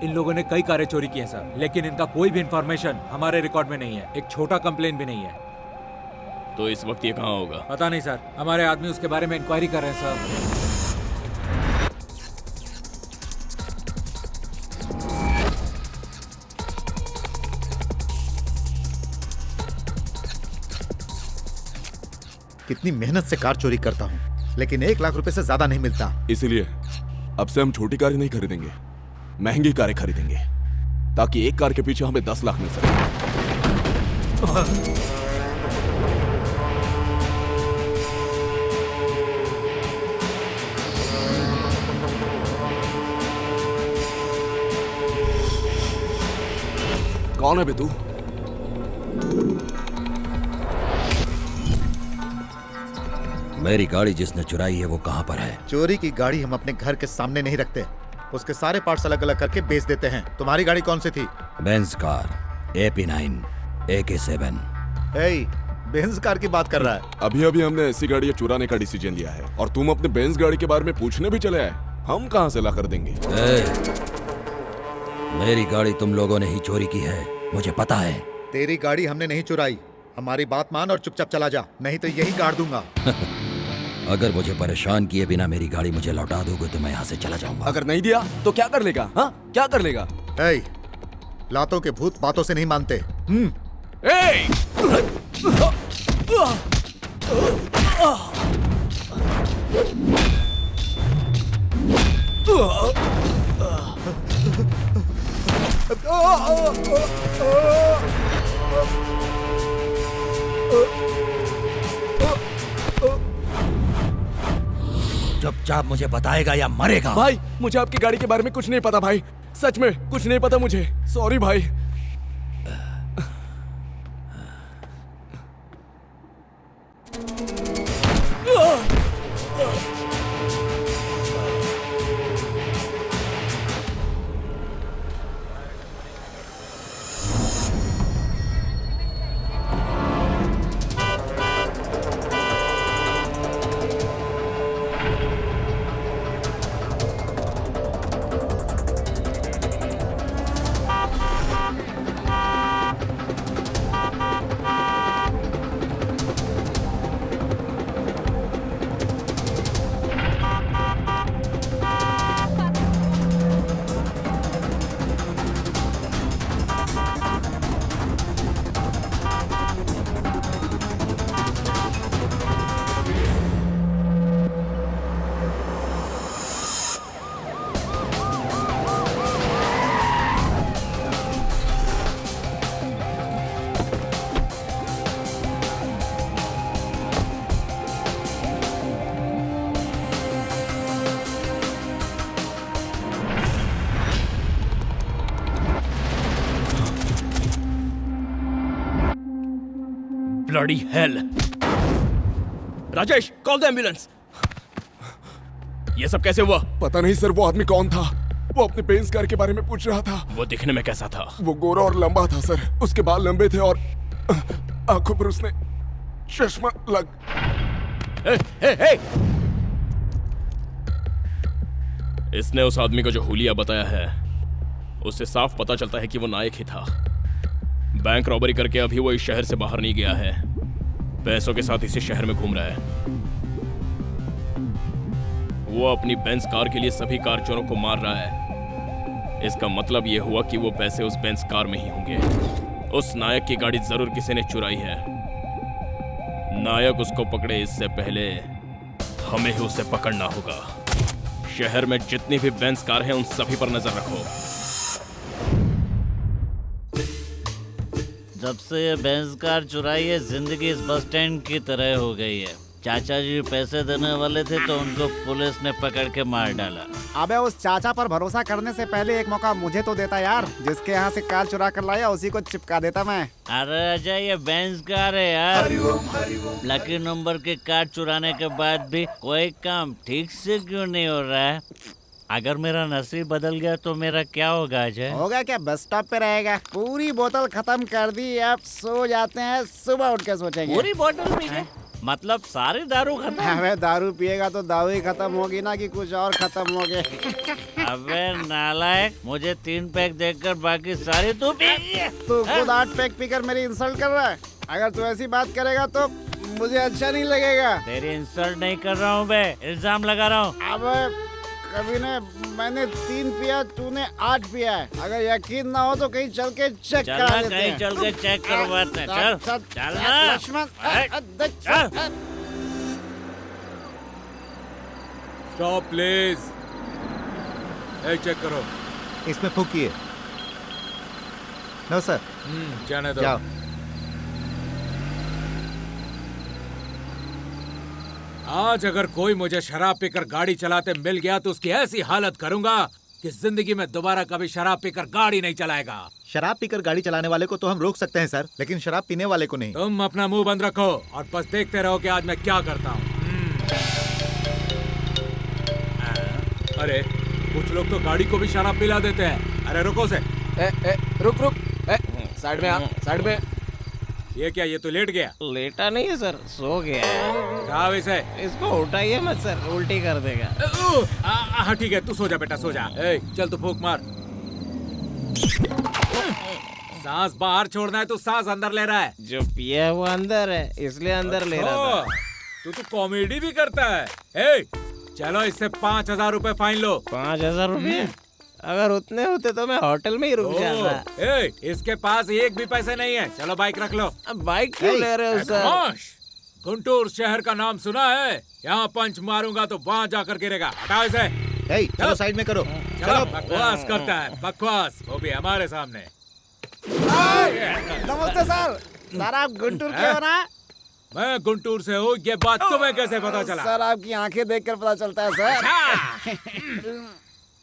इन लोगों ने कई कारें चोरी की हैं सर, लेकिन इनका कोई भी इंफॉर्मेशन हमारे रिकॉर्ड में नहीं है। एक छोटा कंप्लेन भी नहीं है। तो इस वक्त ये कहाँ होगा? पता नहीं सर, हमारे आदमी उसके बारे में इंक्वायरी कर रहे हैं सर। कितनी मेहनत से कार चोरी करता हूँ, लेकिन 1 लाख रुपए से ज्यादा नहीं मिलता। इसीलिए अब से हम छोटी कारें नहीं खरीदेंगे, महंगी कारें खरीदेंगे, ताकि एक कार के पीछे हमें 10 लाख मिल सके। कौन है बे तू? मेरी गाड़ी जिसने चुराई है वो कहाँ पर है? चोरी की गाड़ी हम अपने घर के सामने नहीं रखते, उसके सारे पार्ट्स अलग अलग करके बेच देते हैं। तुम्हारी गाड़ी कौन सी थी? Benz car AP9 AK7। Benz car की बात कर रहा है? अभी अभी हमने ऐसी गाड़ियां चुराने का डिसीजन लिया है और तुम अपने बेंज गाड़ी के बारे में पूछने भी चले आए। हम कहां से ला कर देंगे? मेरी गाड़ी तुम लोगों ने ही चोरी की है, मुझे पता है। तेरी गाड़ी हमने नहीं चुराई। हमारी बात मान और चुपचाप चला जा, नहीं तो यही काट दूंगा। अगर मुझे परेशान किए बिना मेरी गाड़ी मुझे लौटा दोगे तो मैं यहाँ से चला जाऊंगा। अगर नहीं दिया तो क्या कर लेगा? हाँ, क्या कर लेगा? लातों के भूत बातों से नहीं मानते। चुपचाप मुझे बताएगा या मरेगा? भाई मुझे आपकी गाड़ी के बारे में कुछ नहीं पता भाई, सच में कुछ नहीं पता मुझे। सॉरी भाई। Bloody hell. Rajesh, call the ambulance. ये सब कैसे हुआ? पता नहीं सर, वो आदमी कौन था? वो अपने बेंज कार के बारे में पूछ रहा था। वो दिखने में कैसा था? वो गोरा और लंबा था सर, उसके बाल लंबे थे और आंखों पर उसने चश्मा लग। इसने उस आदमी को जो हुलिया बताया है उससे साफ पता चलता है कि वो नायक ही था। बैंक रॉबरी करके अभी वो इस शहर से बाहर नहीं गया है, पैसों के साथ इसी शहर में घूम रहा है। वो अपनी बेंज कार के लिए सभी कार चोरों को मार रहा है। इसका मतलब ये हुआ कि वो पैसे उस बेंज कार में ही होंगे। उस नायक की गाड़ी जरूर किसी ने चुराई है। नायक उसको पकड़े इससे पहले हमें ही उसे पकड़ना होगा। शहर में जितनी भी बेंज कार हैं उन सभी पर नजर रखो। जब से ये बेंज कार चुराई है, जिंदगी इस बस स्टैंड की तरह हो गई है। चाचा जी पैसे देने वाले थे तो उनको पुलिस ने पकड़ के मार डाला। अबे उस चाचा पर भरोसा करने से पहले एक मौका मुझे तो देता यार। जिसके यहाँ से कार चुरा कर लाया उसी को चिपका देता मैं। अरे अजय ये बेंज कार है यार। लकी नंबर की कार चुराने के बाद भी कोई काम ठीक से क्यों नहीं हो रहा है? अगर मेरा नसीब बदल गया तो मेरा क्या होगा अजय? होगा क्या, बस स्टॉप पे रहेगा। पूरी बोतल खत्म कर दी, अब सो जाते हैं, सुबह उठ के सोचेंगे। पूरी बोतल पी गए? मतलब सारी दारू खत्म? अबे दारू पिएगा तो दारू ही खत्म होगी ना कि कुछ और खत्म हो गए। अबे नालायक, मुझे 3 पैक देकर बाकी सारी तू पी गई। तू खुद 8 पैक पीकर मेरी इंसल्ट कर रहा है। अगर तू ऐसी बात करेगा तो मुझे अच्छा नहीं लगेगा। तेरी इंसल्ट नहीं कर रहा हूँ बे, इल्जाम लगा रहा हूँ। अब कभी ने मैंने 3 पिया, तूने 8 पिया है। अगर यकीन ना हो तो कहीं चल के चेक करा लेते हैं। कहीं चल के चेक करवाते हैं। चल चल ना लक्ष्मण, स्टॉप प्लीज। चेक करो। इसमें फूकिए। No sir. जाने दो। जाओ। आज अगर कोई मुझे शराब पीकर गाड़ी चलाते मिल गया तो उसकी ऐसी हालत करूंगा कि जिंदगी में दोबारा कभी शराब पीकर गाड़ी नहीं चलाएगा। शराब पीकर गाड़ी चलाने वाले को तो हम रोक सकते हैं सर, लेकिन शराब पीने वाले को नहीं। तुम अपना मुंह बंद रखो और बस देखते रहो कि आज मैं क्या करता हूँ। अरे कुछ लोग तो गाड़ी को भी शराब पिला देते हैं। अरे रुको से। रुक रुक, साइड में आ, साइड में। ये क्या, ये तो लेट गया। लेटा नहीं है सर, सो गया है। उठाओ इसे। इसको उठाइए मत सर, उल्टी कर देगा। हाँ ठीक है, तू सो जा बेटा, सो जा। चल तू फूंक मार। सांस बाहर छोड़ना है, तू सांस अंदर ले रहा है। जो पिया है वो अंदर है, इसलिए अंदर ले रहा था। तू तो कॉमेडी भी करता है। चलो इससे 5000 रुपए फाइन लो। 5000 रुपए? अगर उतने होते तो मैं होटल में ही रुक जाता। इसके पास एक भी पैसे नहीं है। चलो बाइक रख लो। बाइक क्यों ले रहे हो सर? गुंटूर शहर का नाम सुना है? यहाँ पंच मारूंगा तो वहाँ जाकर गिरेगा। हटाओ इसे। चलो साइड में करो। चलो। बकवास करता है, बकवास, वो भी हमारे सामने। नमस्ते सर। सर आप गुंटूर के हो ना? मैं गुंटूर से हूँ। ये बात तुम्हें कैसे पता चला? सर आपकी आंखें देखकर पता चलता है सर।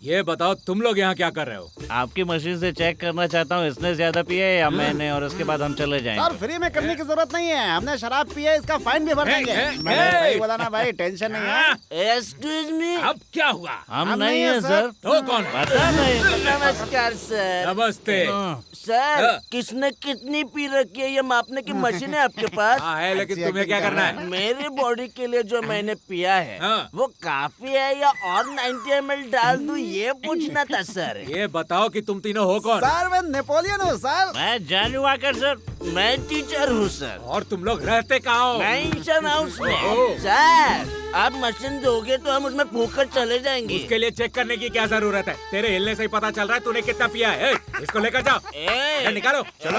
ये बताओ तुम लोग यहाँ क्या कर रहे हो? आपकी मशीन से चेक करना चाहता हूँ, इसने ज्यादा पिया है या मैंने, और उसके बाद हम चले जाएंगे। सर फ्री में करने की जरूरत नहीं है, हमने शराब पी है, इसका फाइन भी भर देंगे। मैंने सही बोला ना भाई, टेंशन नहीं है। एक्सक्यूज मी, अब क्या हुआ? हम नहीं है सर। तो कौन है? पता नहीं। नमस्कार सर। नमस्ते सर, किसने कितनी पी रखी है ये मापने की मशीन है आपके पास? हाँ है, लेकिन तुम्हें क्या करना है? मेरी बॉडी के लिए जो मैंने पिया है वो काफी है या और 90 ml डाल दूं, ये पूछना था सर। ये बताओ कि तुम तीनों हो कौन? सर मैं नेपोलियन हूँ सर। मैं जानू वाकर सर। मैं टीचर हूँ सर। और तुम लोग रहते कहाँ हो? मेंशन हाउस में। सर आप मशीन दोगे तो हम उसमें फूंक कर चले जाएंगे। उसके लिए चेक करने की क्या जरूरत है? तेरे हिलने से ही पता चल रहा है तूने कितना पिया है। इसको लेकर जाओ। निकालो। चलो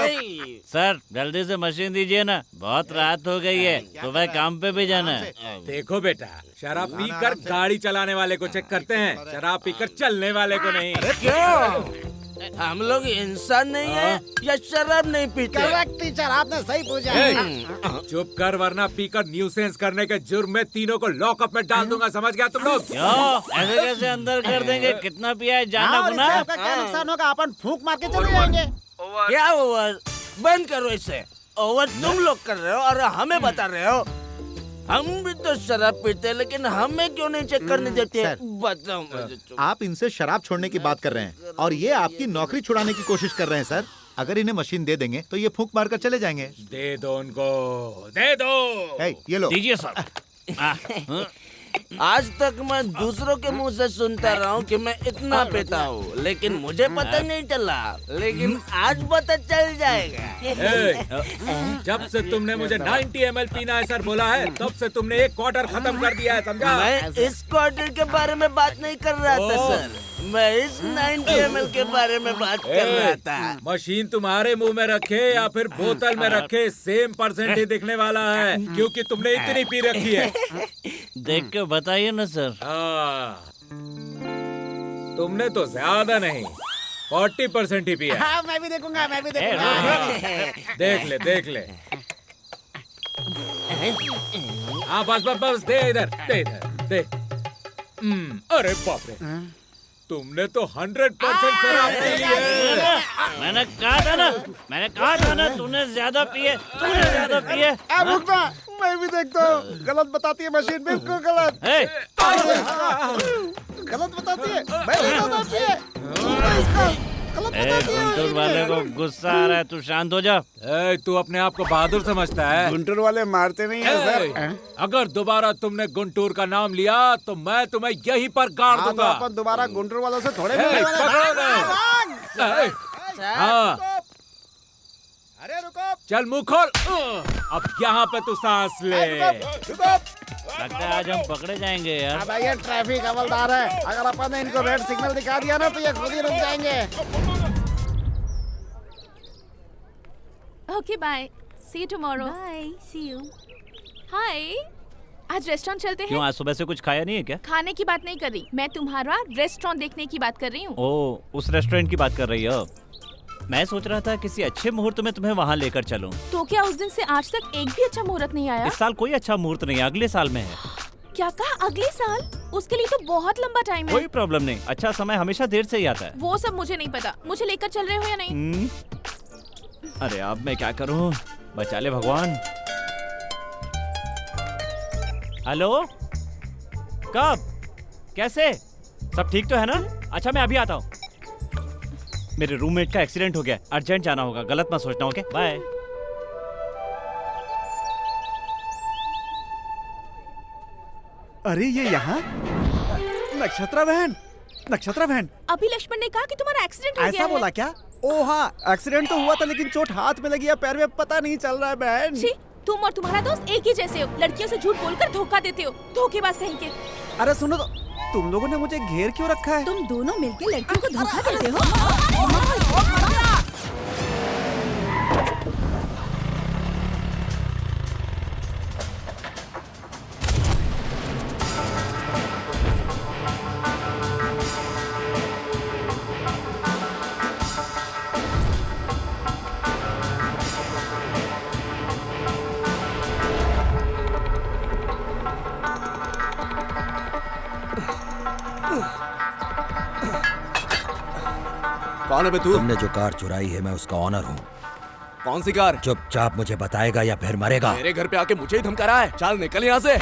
सर, जल्दी से मशीन दीजिए ना, बहुत रात हो गई है, सुबह काम पे भी जाना है। देखो बेटा, शराब पीकर गाड़ी चलाने वाले को चेक करते हैं, शराब पीकर चलने वाले को नहीं। क्यों? हम लोग इंसान नहीं है या शराब नहीं पीते? करेक्ट टीचर, आपने सही पूछा। चुप कर, वरना पीकर न्यूसेंस करने के जुर्म में तीनों को लॉकअप में डाल दूंगा। समझ गया तुम लोग? क्यों ऐसे कैसे अंदर कर देंगे? कितना पिया है जानना हाँ, गुना? आपका क्या नुकसान होगा? अपन फूंक मार के चले जाएंगे। क्या ओवर? बंद करो इसे। ओवर तुम लोग कर रहे हो और हमें बता रहे हो। हम भी तो शराब पीते हैं, लेकिन हमें क्यों नहीं चेक करने देते? बताओ मुझे। आप इनसे शराब छोड़ने की बात कर रहे हैं और ये आपकी नौकरी छुड़ाने की कोशिश कर रहे हैं सर। अगर इन्हें मशीन दे देंगे तो ये फूंक मार कर चले जाएंगे। दे दो उनको, दे दो। ये लो। दीजिए सर। आज तक मैं दूसरों के मुंह से सुनता रहा हूँ कि मैं इतना पीता हूँ, लेकिन मुझे पता नहीं चला। लेकिन आज पता चल जाएगा। जब से तुमने मुझे 90 ml पीना है सर बोला है, तब से तुमने एक क्वार्टर खत्म कर दिया है, समझा? मैं इस क्वार्टर के बारे में बात नहीं कर रहा था सर, मैं इस 90 ml के बारे में बात कर रहा था। मशीन तुम्हारे मुंह में रखे या फिर बोतल में रखे, सेम परसेंट ही दिखने वाला है, क्योंकि तुमने इतनी पी रखी है। देख के बताइए ना सर। तुमने तो ज्यादा नहीं, 40% ही पिया। हाँ, मैं भी देखूंगा, मैं भी देखूंगा। देख ले, देख ले। हाँ बस बस बस, दे इधर, दे इधर, दे। अरे बाप रे, तुमने तो 100% शराब पी ली है। मैंने कहा था ना तूने ज्यादा पिए, मैं भी देखता हूँ, गलत बताती है मशीन, बिल्कुल गलत। गलत बताती है, गुंटूर वाले को गुस्सा आ रहा है, तू शांत हो जा। तू अपने आप को बहादुर समझता है? गुंटूर वाले मारते नहीं है सर। अगर दोबारा तुमने गुंटूर का नाम लिया तो मैं तुम्हें यहीं पर गाड़ दूंगा। अपन दोबारा गुंटूर वालों से थोड़े हाँ, अरे रुको, चल मुंह खोल। अब यहाँ पे तू सांस ले। लगता है आज हम पकड़े जाएंगे यार। अब ये ट्रैफिक हवलदार है, अगर अपन ने इनको रेड सिग्नल दिखा दिया ना तो ये खुद ही रुक जाएंगे। Okay bye, see you tomorrow. Bye, see you. Hi, आज रेस्टोरेंट चलते हैं? क्यों, आज सुबह से कुछ खाया नहीं है क्या? खाने की बात नहीं कर रही, मैं तुम्हारा रेस्टोरेंट देखने की बात कर रही हूँ। ओ, उस रेस्टोरेंट की बात कर रही हो? मैं सोच रहा था किसी अच्छे मुहूर्त में तुम्हें वहाँ लेकर चलूं। तो क्या उस दिन से आज तक एक भी अच्छा मुहूर्त नहीं आया? इस साल कोई अच्छा मुहूर्त नहीं, अगले साल में है। क्या कहा, अगले साल? उसके लिए तो बहुत लंबा टाइम है। कोई प्रॉब्लम नहीं, अच्छा समय हमेशा देर से ही आता है। वो सब मुझे नहीं पता, मुझे लेकर चल रहे हो या नहीं? अरे अब मैं क्या करूं, बचा ले भगवान। हेलो, कब, कैसे, सब ठीक तो है ना? अच्छा मैं अभी आता हूँ। मेरे रूममेट का एक्सीडेंट हो गया, अर्जेंट जाना होगा, गलत मत सोचना। Okay bye. अरे ये यहाँ नक्षत्रा बहन, नक्षत्रा बहन। अभी लक्ष्मण ने कहा कि तुम्हारा एक्सीडेंट हो गया है। ऐसा बोला क्या? ओ हाँ, एक्सीडेंट तो हुआ था लेकिन चोट हाथ में लगी है, पैर में पता नहीं चल रहा है बहन। छी, तुम और तुम्हारा दोस्त एक ही जैसे हो, लड़कियों से झूठ बोलकर धोखा देते हो, धोखेबाज कहीं के। अरे सुनो तो, तुम लोगों ने मुझे घेर क्यों रखा है? तुम दोनों मिलकर लड़कियों को धोखा देते हो। कौन है बे तू? तुमने जो कार चुराई है मैं उसका ऑनर हूँ। कौन सी कार? चुपचाप मुझे बताएगा या फिर मरेगा। मेरे घर पे आके मुझे ही धमका रहा है, चल निकल यहाँ से।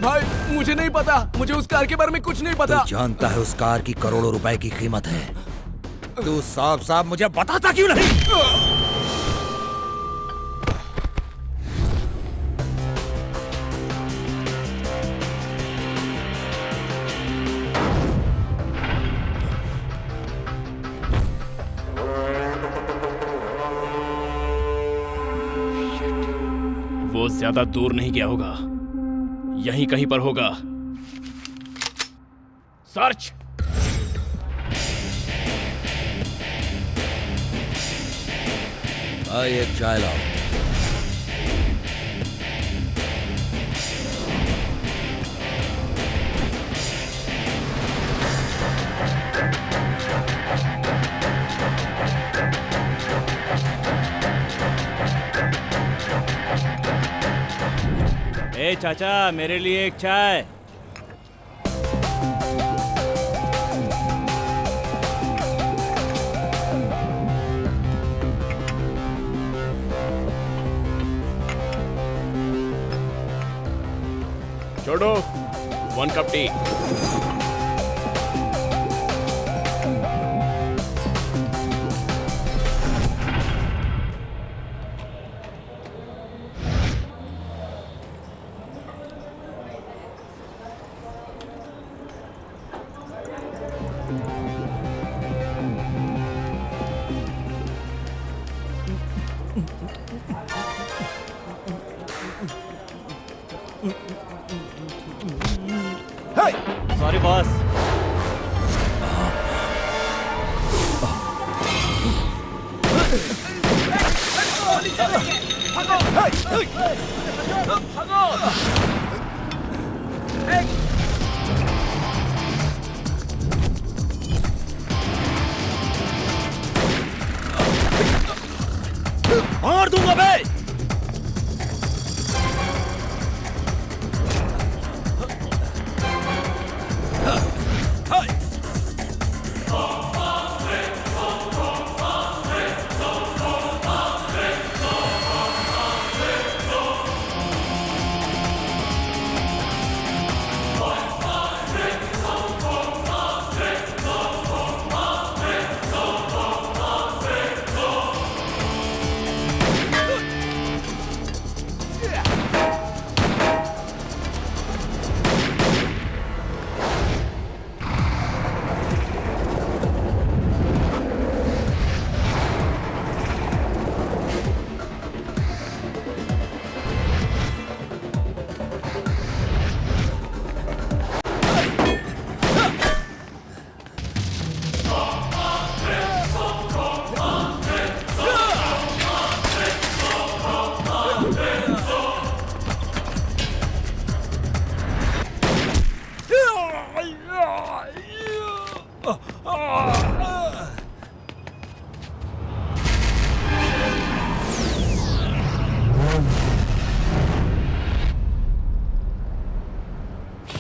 भाई मुझे नहीं पता, मुझे उस कार के बारे में कुछ नहीं पता। तू जानता है उस कार की करोड़ों रुपए की कीमत है, तू साफ साफ मुझे बताता क्यों नहीं? वो ज्यादा दूर नहीं गया होगा, यहीं कहीं पर होगा। सर्च। भाई एक चाय लाओ। ए चाचा, मेरे लिए एक चाय। छोड़ो, 1 कप टी। Sorry boss. मार दूंगा बे।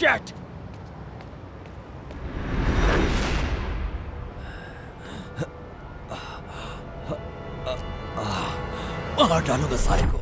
Shit! मार डालूंगा सारे को।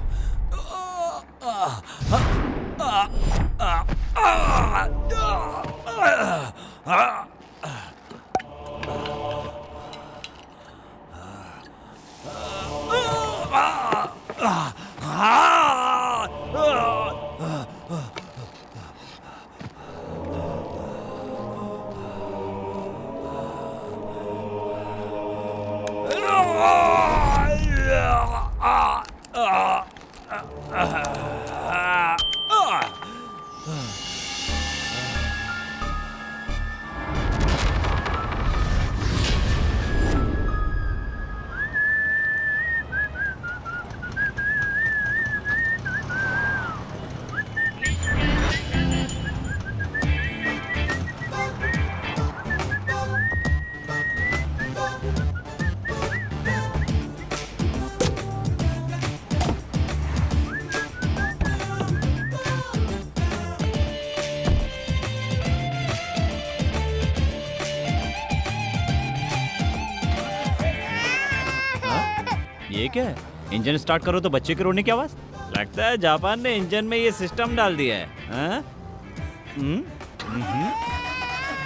ये क्या है? इंजन स्टार्ट करो तो बच्चे के रोने की आवाज। लगता है जापान ने इंजन में ये सिस्टम डाल दिया है। हाँ?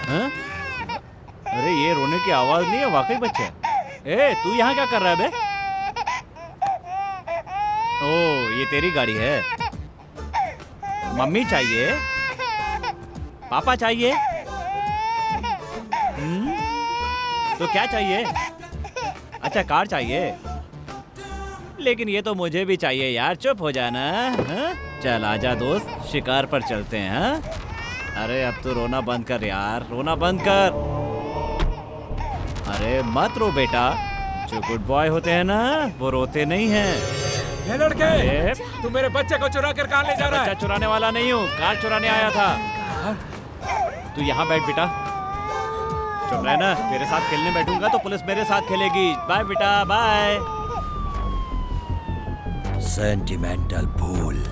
हाँ? अरे ये रोने की आवाज नहीं है, वाकई बच्चे है। ए तू यहाँ क्या कर रहा है बे? ओ ये तेरी गाड़ी है। मम्मी चाहिए, पापा चाहिए, तो क्या चाहिए? अच्छा कार चाहिए, लेकिन ये तो मुझे भी चाहिए यार। चुप हो जाना। हाँ? चल आजा दोस्त, शिकार पर चलते हैं। हाँ? अरे अब तो रोना बंद कर यार, रोना बंद कर। अरे मत रो बेटा, जो गुड बॉय होते हैं ना वो रोते नहीं हैं। ये लड़के, तू मेरे बच्चे को चुरा कर कहाँ ले जा रहा है? बच्चा चुराने वाला नहीं हूँ, कार चुराने आया था। तू यहाँ बैठ बेटा, चुप रह ना। तेरे साथ खेलने बैठूंगा तो पुलिस मेरे साथ खेलेगी। बाय बेटा बाय। सेंटिमेंटल फूल।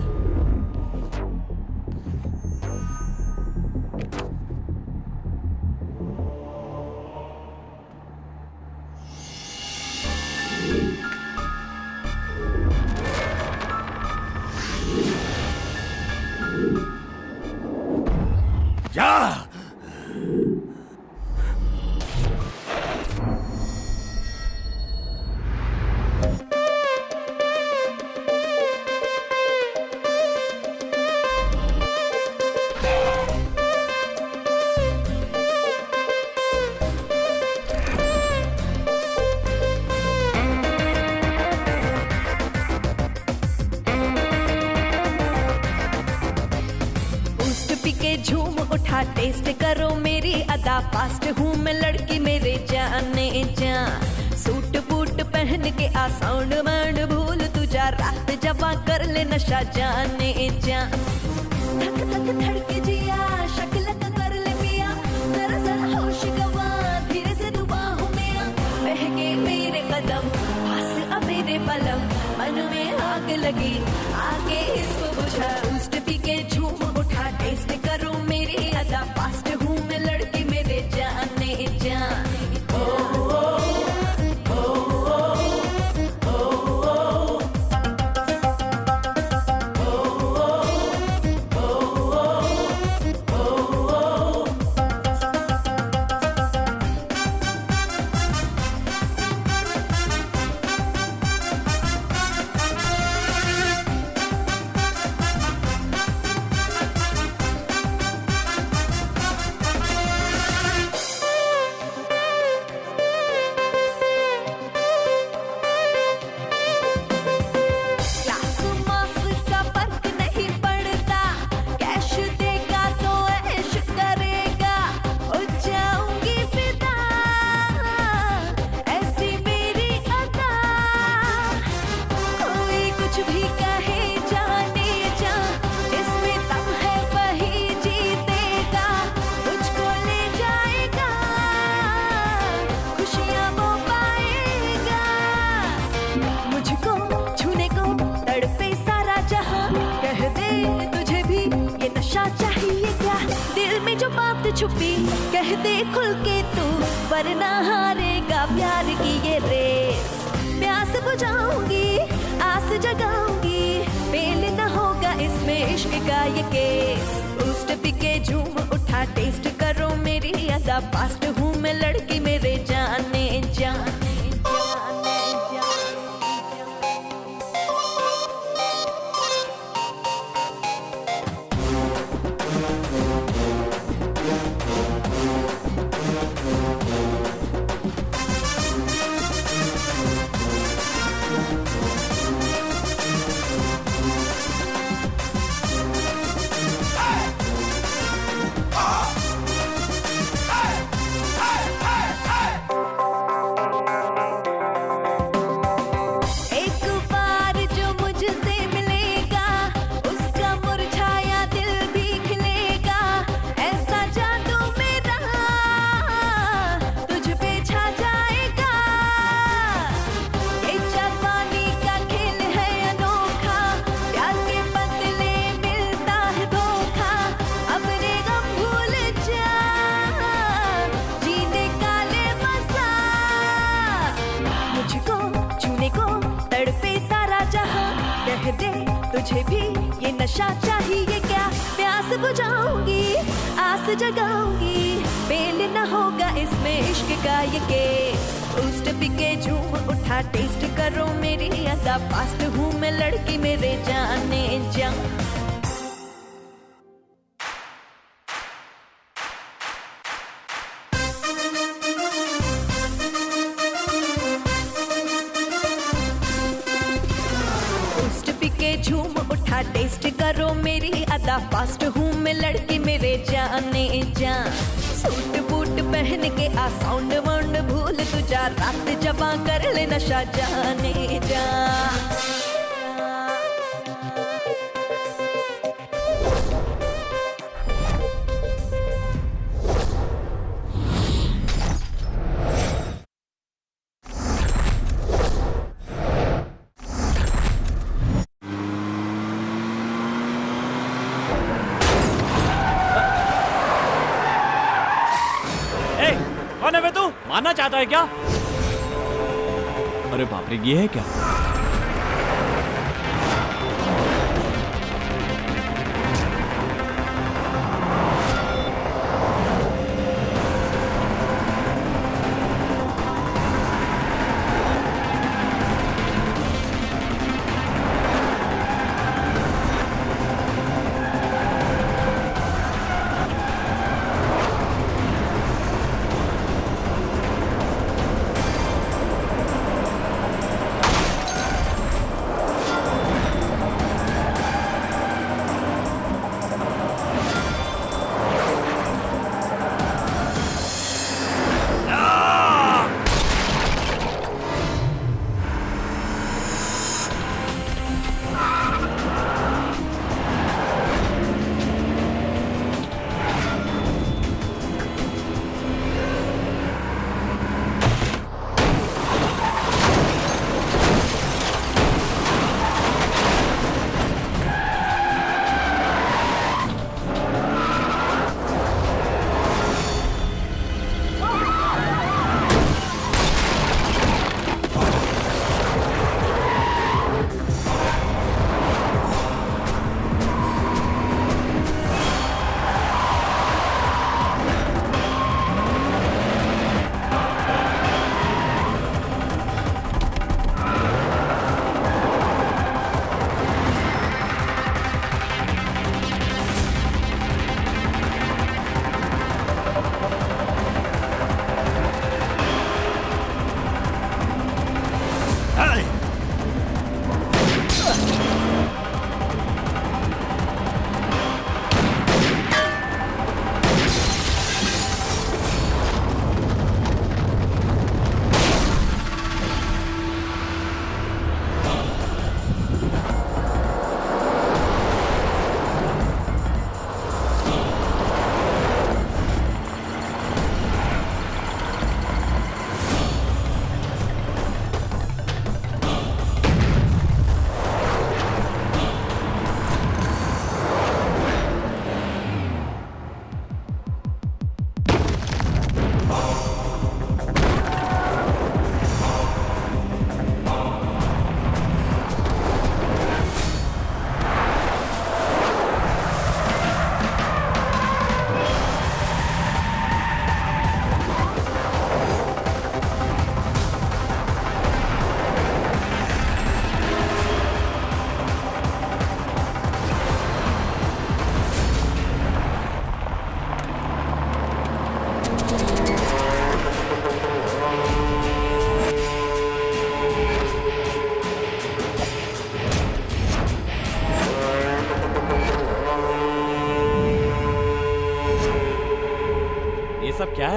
जा। झूम उठा टेस्ट करो मेरी अदा, फास्ट हूँ मैं लड़की मेरे जाने जा। सूट बूट पहन के आ, साउंड माउंड भूल तुझा, रात जवा कर ले नशा जाने जा। धक धक धड़के जिया, शक्ल कर ले पिया, जरा जरा होश गवा, धीरे से तू बाहों में आ। बहके मेरे कदम, पास आ मेरे पलम, मन आग लगी, आगे इसको बुझा, बूस्ट पी के झूम उठा, टेस्ट करो मेरी अदा, फास्ट हूँ मैं लड़की मेरे जाने जान। क्लास मास का फर्क नहीं पड़ता, कैश देगा तो ऐश करेगा, हो जाऊंगी फिदा, ऐसी मेरी अदा। कोई कुछ भी कहे जाने जा, जिसमें दम है वही जीतेगा, तुझको ले जाएगा, खुशियाँ वो पाएगा। मुझको छूने को तड़पे सारा जहां, कह दे तुझे भी ये नशा चाहिए क्या, दिल में जो बात छुपी कह दे खुल के तू, वरना हारेगा प्यार की ये रेस। प्यास बुझाऊंगी, आस जगाऊंगी, फेल न होगा इसमें इश्क का ये केस। बूस्ट पी के झूम उठा, टेस्ट करो मेरी अदा, फास्ट हूँ मैं लड़की मेरे जाने जाने जाने जाने। एक बार जो मुझसे मिलेगा, उसका मुरझाया दिल भी खिलेगा, ऐसा जादू मेरा तुझ पे छा जाएगा। ये जवानी का खेल है अनोखा, प्यार के बदले मिलता है धोखा, अपने गम भूल जा, जीने का ले मजा। मुझको छूने को तड़पे सारा जहां, कह दे तुझे भी ये नशा चाहिए क्या, प्यास बुझाऊंगी, आस जगाऊंगी, फेल न होगा इसमें इश्क का ये केस। बूस्ट पी के झूम उठा, टेस्ट करो मेरी अदा, फास्ट हूँ मैं लड़की मेरे जाने जा। बूस्ट पी के झूम उठा, टेस्ट करो मेरी अदा, फास्ट हूँ मैं लड़की मेरे जाने जा। सूट बूट पहन के आ, साउंड वाउंड भूल तू जा, रात जबा कर ले नशा जाने जा। कौन है बे तू? मारना चाहता है क्या? अरे बाप रे, ये है क्या?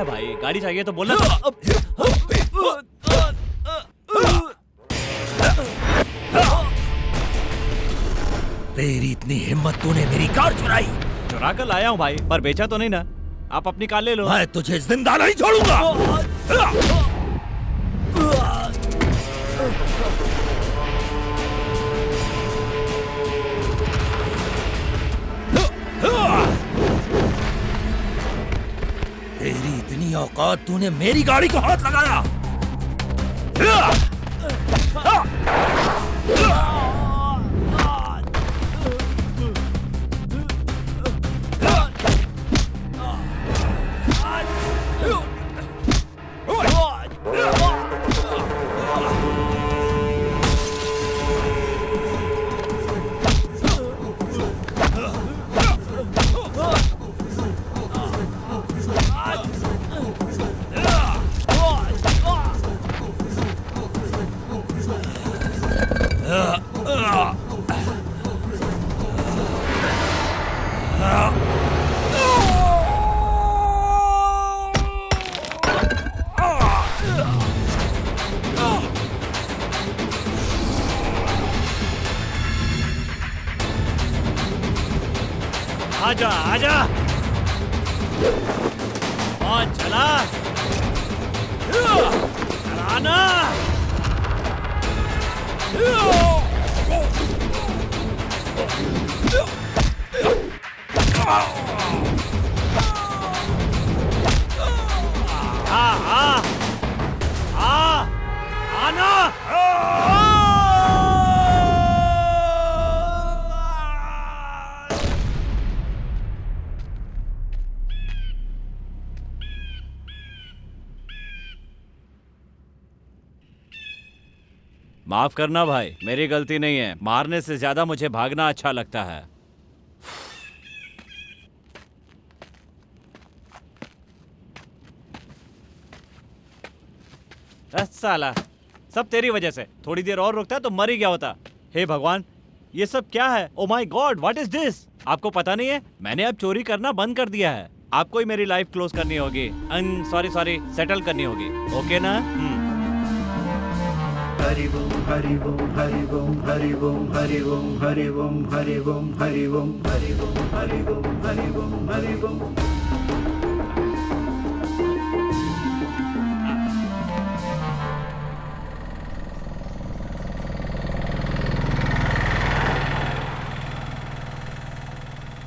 भाई, गाड़ी चाहिए तो बोलना तो। तेरी इतनी हिम्मत, तूने मेरी कार चुराई। चुरा कर लाया हूँ भाई, पर बेचा तो नहीं ना। आप अपनी कार ले लो। मैं तुझे जिंदा नहीं छोड़ूंगा। तेरी इतनी औकात, तूने मेरी गाड़ी को हाथ लगाया। आजा आजा, और चला चलाना। आना। माफ करना भाई, मेरी गलती नहीं है। मारने से ज्यादा मुझे भागना अच्छा लगता है। साला, सब तेरी वजह से। थोड़ी देर और रुकता तो मर ही गया होता। हे भगवान, ये सब क्या है? Oh my God, what is this? आपको पता नहीं है, मैंने अब चोरी करना बंद कर दिया है। आपको ही मेरी लाइफ क्लोज करनी होगी। सॉरी, सेटल करनी होगी। ओके ना? हरि ओम हरि ओम हरि ओम हरि ओम हरि ओम हरि ओम हरि ओम हरि ओम हरि ओम हरि ओम हरि ओम हरि ओम।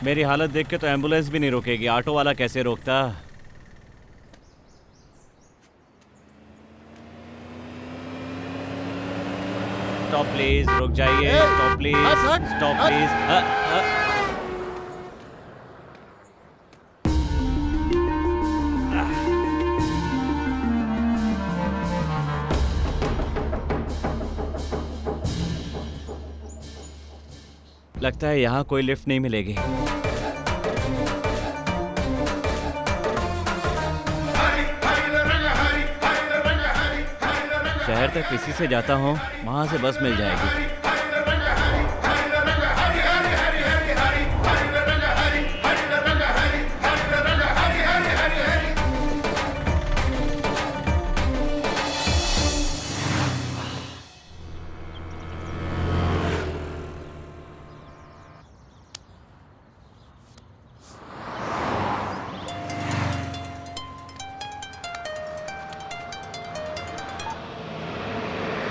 मेरी हालत देख के तो एम्बुलेंस भी नहीं रोकेगी, ऑटो वाला कैसे रोकता? स्टॉप प्लीज, रुक जाइए। Stop please, stop please. लगता है यहाँ कोई लिफ्ट नहीं मिलेगी। शहर तक किसी से जाता हूँ, वहाँ से बस मिल जाएगी।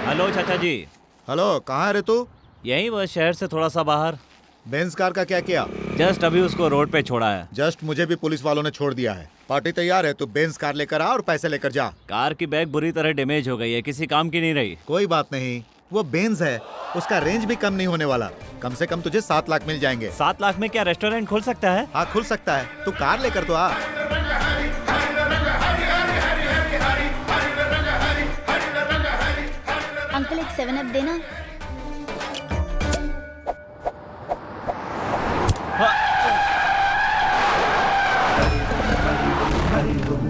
हेलो चाचा जी। हेलो, कहाँ है रे तू? यहीं बस शहर से थोड़ा सा बाहर। बेंज कार का क्या किया? जस्ट अभी उसको रोड पे छोड़ा है। जस्ट मुझे भी पुलिस वालों ने छोड़ दिया है। पार्टी तैयार है, तू बेंज कार लेकर आ और पैसे लेकर जा। कार की बैग बुरी तरह डैमेज हो गई है, किसी काम की नहीं रही। कोई बात नहीं, वो बेंज है, उसका रेंज भी कम नहीं होने वाला। कम से कम तुझे 7 लाख मिल जाएंगे। 7 लाख में क्या रेस्टोरेंट खुल सकता है? हाँ खुल सकता है, तू कार लेकर तो आ। अंकल एक 7 अप देना। हरि ओम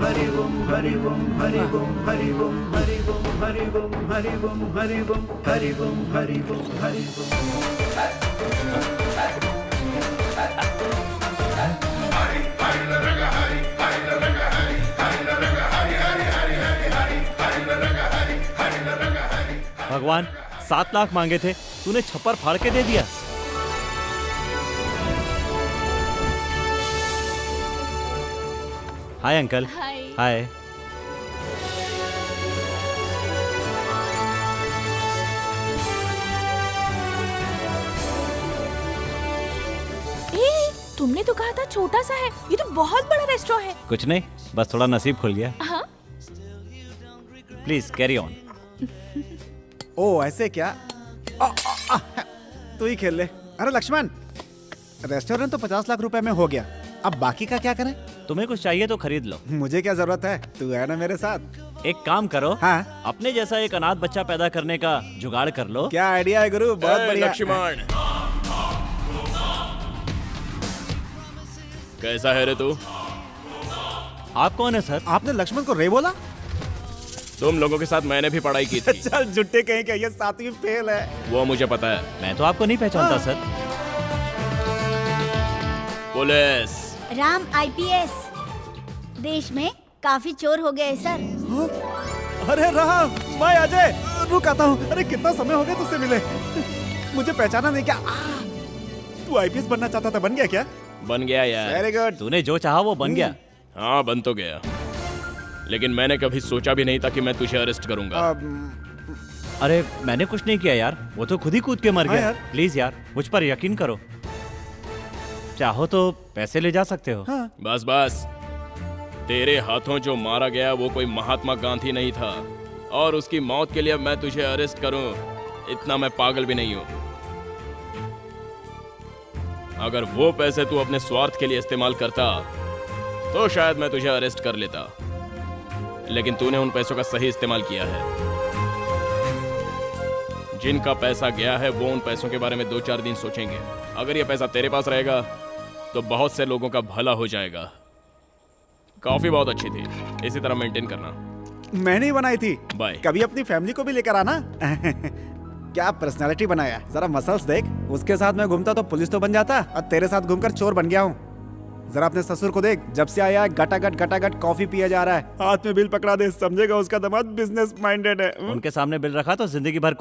हरि ओम हरि ओम हरि ओम हरि ओम हरि ओम हरि ओम हरि ओम हरि ओम हरि ओम हरि ओम। भगवान, 7 लाख मांगे थे, तूने छप्पर फाड़ के दे दिया। Hi uncle. हाय। तुमने तो कहा था छोटा सा है, ये तो बहुत बड़ा रेस्टोरेंट है। कुछ नहीं, बस थोड़ा नसीब खुल गया। हाँ? Please carry on. ओ ऐसे क्या? तू ही खेल ले। अरे लक्ष्मण, रेस्टोरेंट तो 50 लाख रुपए में हो गया, अब बाकी का क्या करें? तुम्हें कुछ चाहिए तो खरीद लो। मुझे क्या जरूरत है, तू है ना मेरे साथ। एक काम करो, हाँ? अपने जैसा एक अनाथ बच्चा पैदा करने का जुगाड़ कर लो। क्या आइडिया है गुरु, बहुत बढ़िया। लक्ष्मण, कैसा है रे तू? आप कौन है सर? आपने लक्ष्मण को रे बोला? तुम लोगों के साथ मैंने भी पढ़ाई की थी। चल जुट्टे कहीं के, ये 7वीं फेल है। वो मुझे पता है। मैं तो आपको नहीं पहचानता सर। पुलिस। राम आईपीएस। देश में काफी चोर हो गए सर। अरे राम, मैं अजय, रुक आता हूँ। अरे कितना समय हो गया तुझसे मिले, मुझे पहचाना नहीं क्या? तू आईपीएस बनना चाहता था, बन गया क्या? बन गया यार। Very good. तूने जो चाहा वो बन गया। हाँ बन तो गया, लेकिन मैंने कभी सोचा भी नहीं था कि मैं तुझे अरेस्ट करूंगा। अरे मैंने कुछ नहीं किया यार, वो तो खुद ही कूद के मर हाँ गया। यार। प्लीज यार, मुझ पर यकीन करो। चाहो तो पैसे ले जा सकते हो। हाँ। बस बस, तेरे हाथों जो मारा गया वो कोई महात्मा गांधी नहीं था, और उसकी मौत के लिए मैं तुझे अरेस्ट करूं, इतना मैं पागल भी नहीं हूं। अगर वो पैसे तू अपने स्वार्थ के लिए इस्तेमाल करता तो शायद मैं तुझे अरेस्ट कर लेता, लेकिन तूने उन पैसों का सही इस्तेमाल किया है। जिनका पैसा गया है वो उन पैसों के बारे में 2-4 दिन सोचेंगे। अगर ये पैसा तेरे पास रहेगा तो बहुत से लोगों का भला हो जाएगा। कॉफी बहुत अच्छी थी, इसी तरह मेंटेन करना। मैंने ही बनाई थी। बाय। कभी अपनी फैमिली को भी लेकर आना। क्या पर्सनालिटी बनाया, जरा मसल्स देख। उसके साथ मैं घूमता तो पुलिस तो बन जाता, और तेरे साथ घूमकर चोर बन गया हूँ। जरा अपने ससुर को देख, जब से आया गटागट कॉफी पिया जा रहा है। हाथ में बिल पकड़ा दे, समझेगा उसका दामाद बिजनेस माइंडेड है। उनके सामने बिल रखा तो जिंदगी भर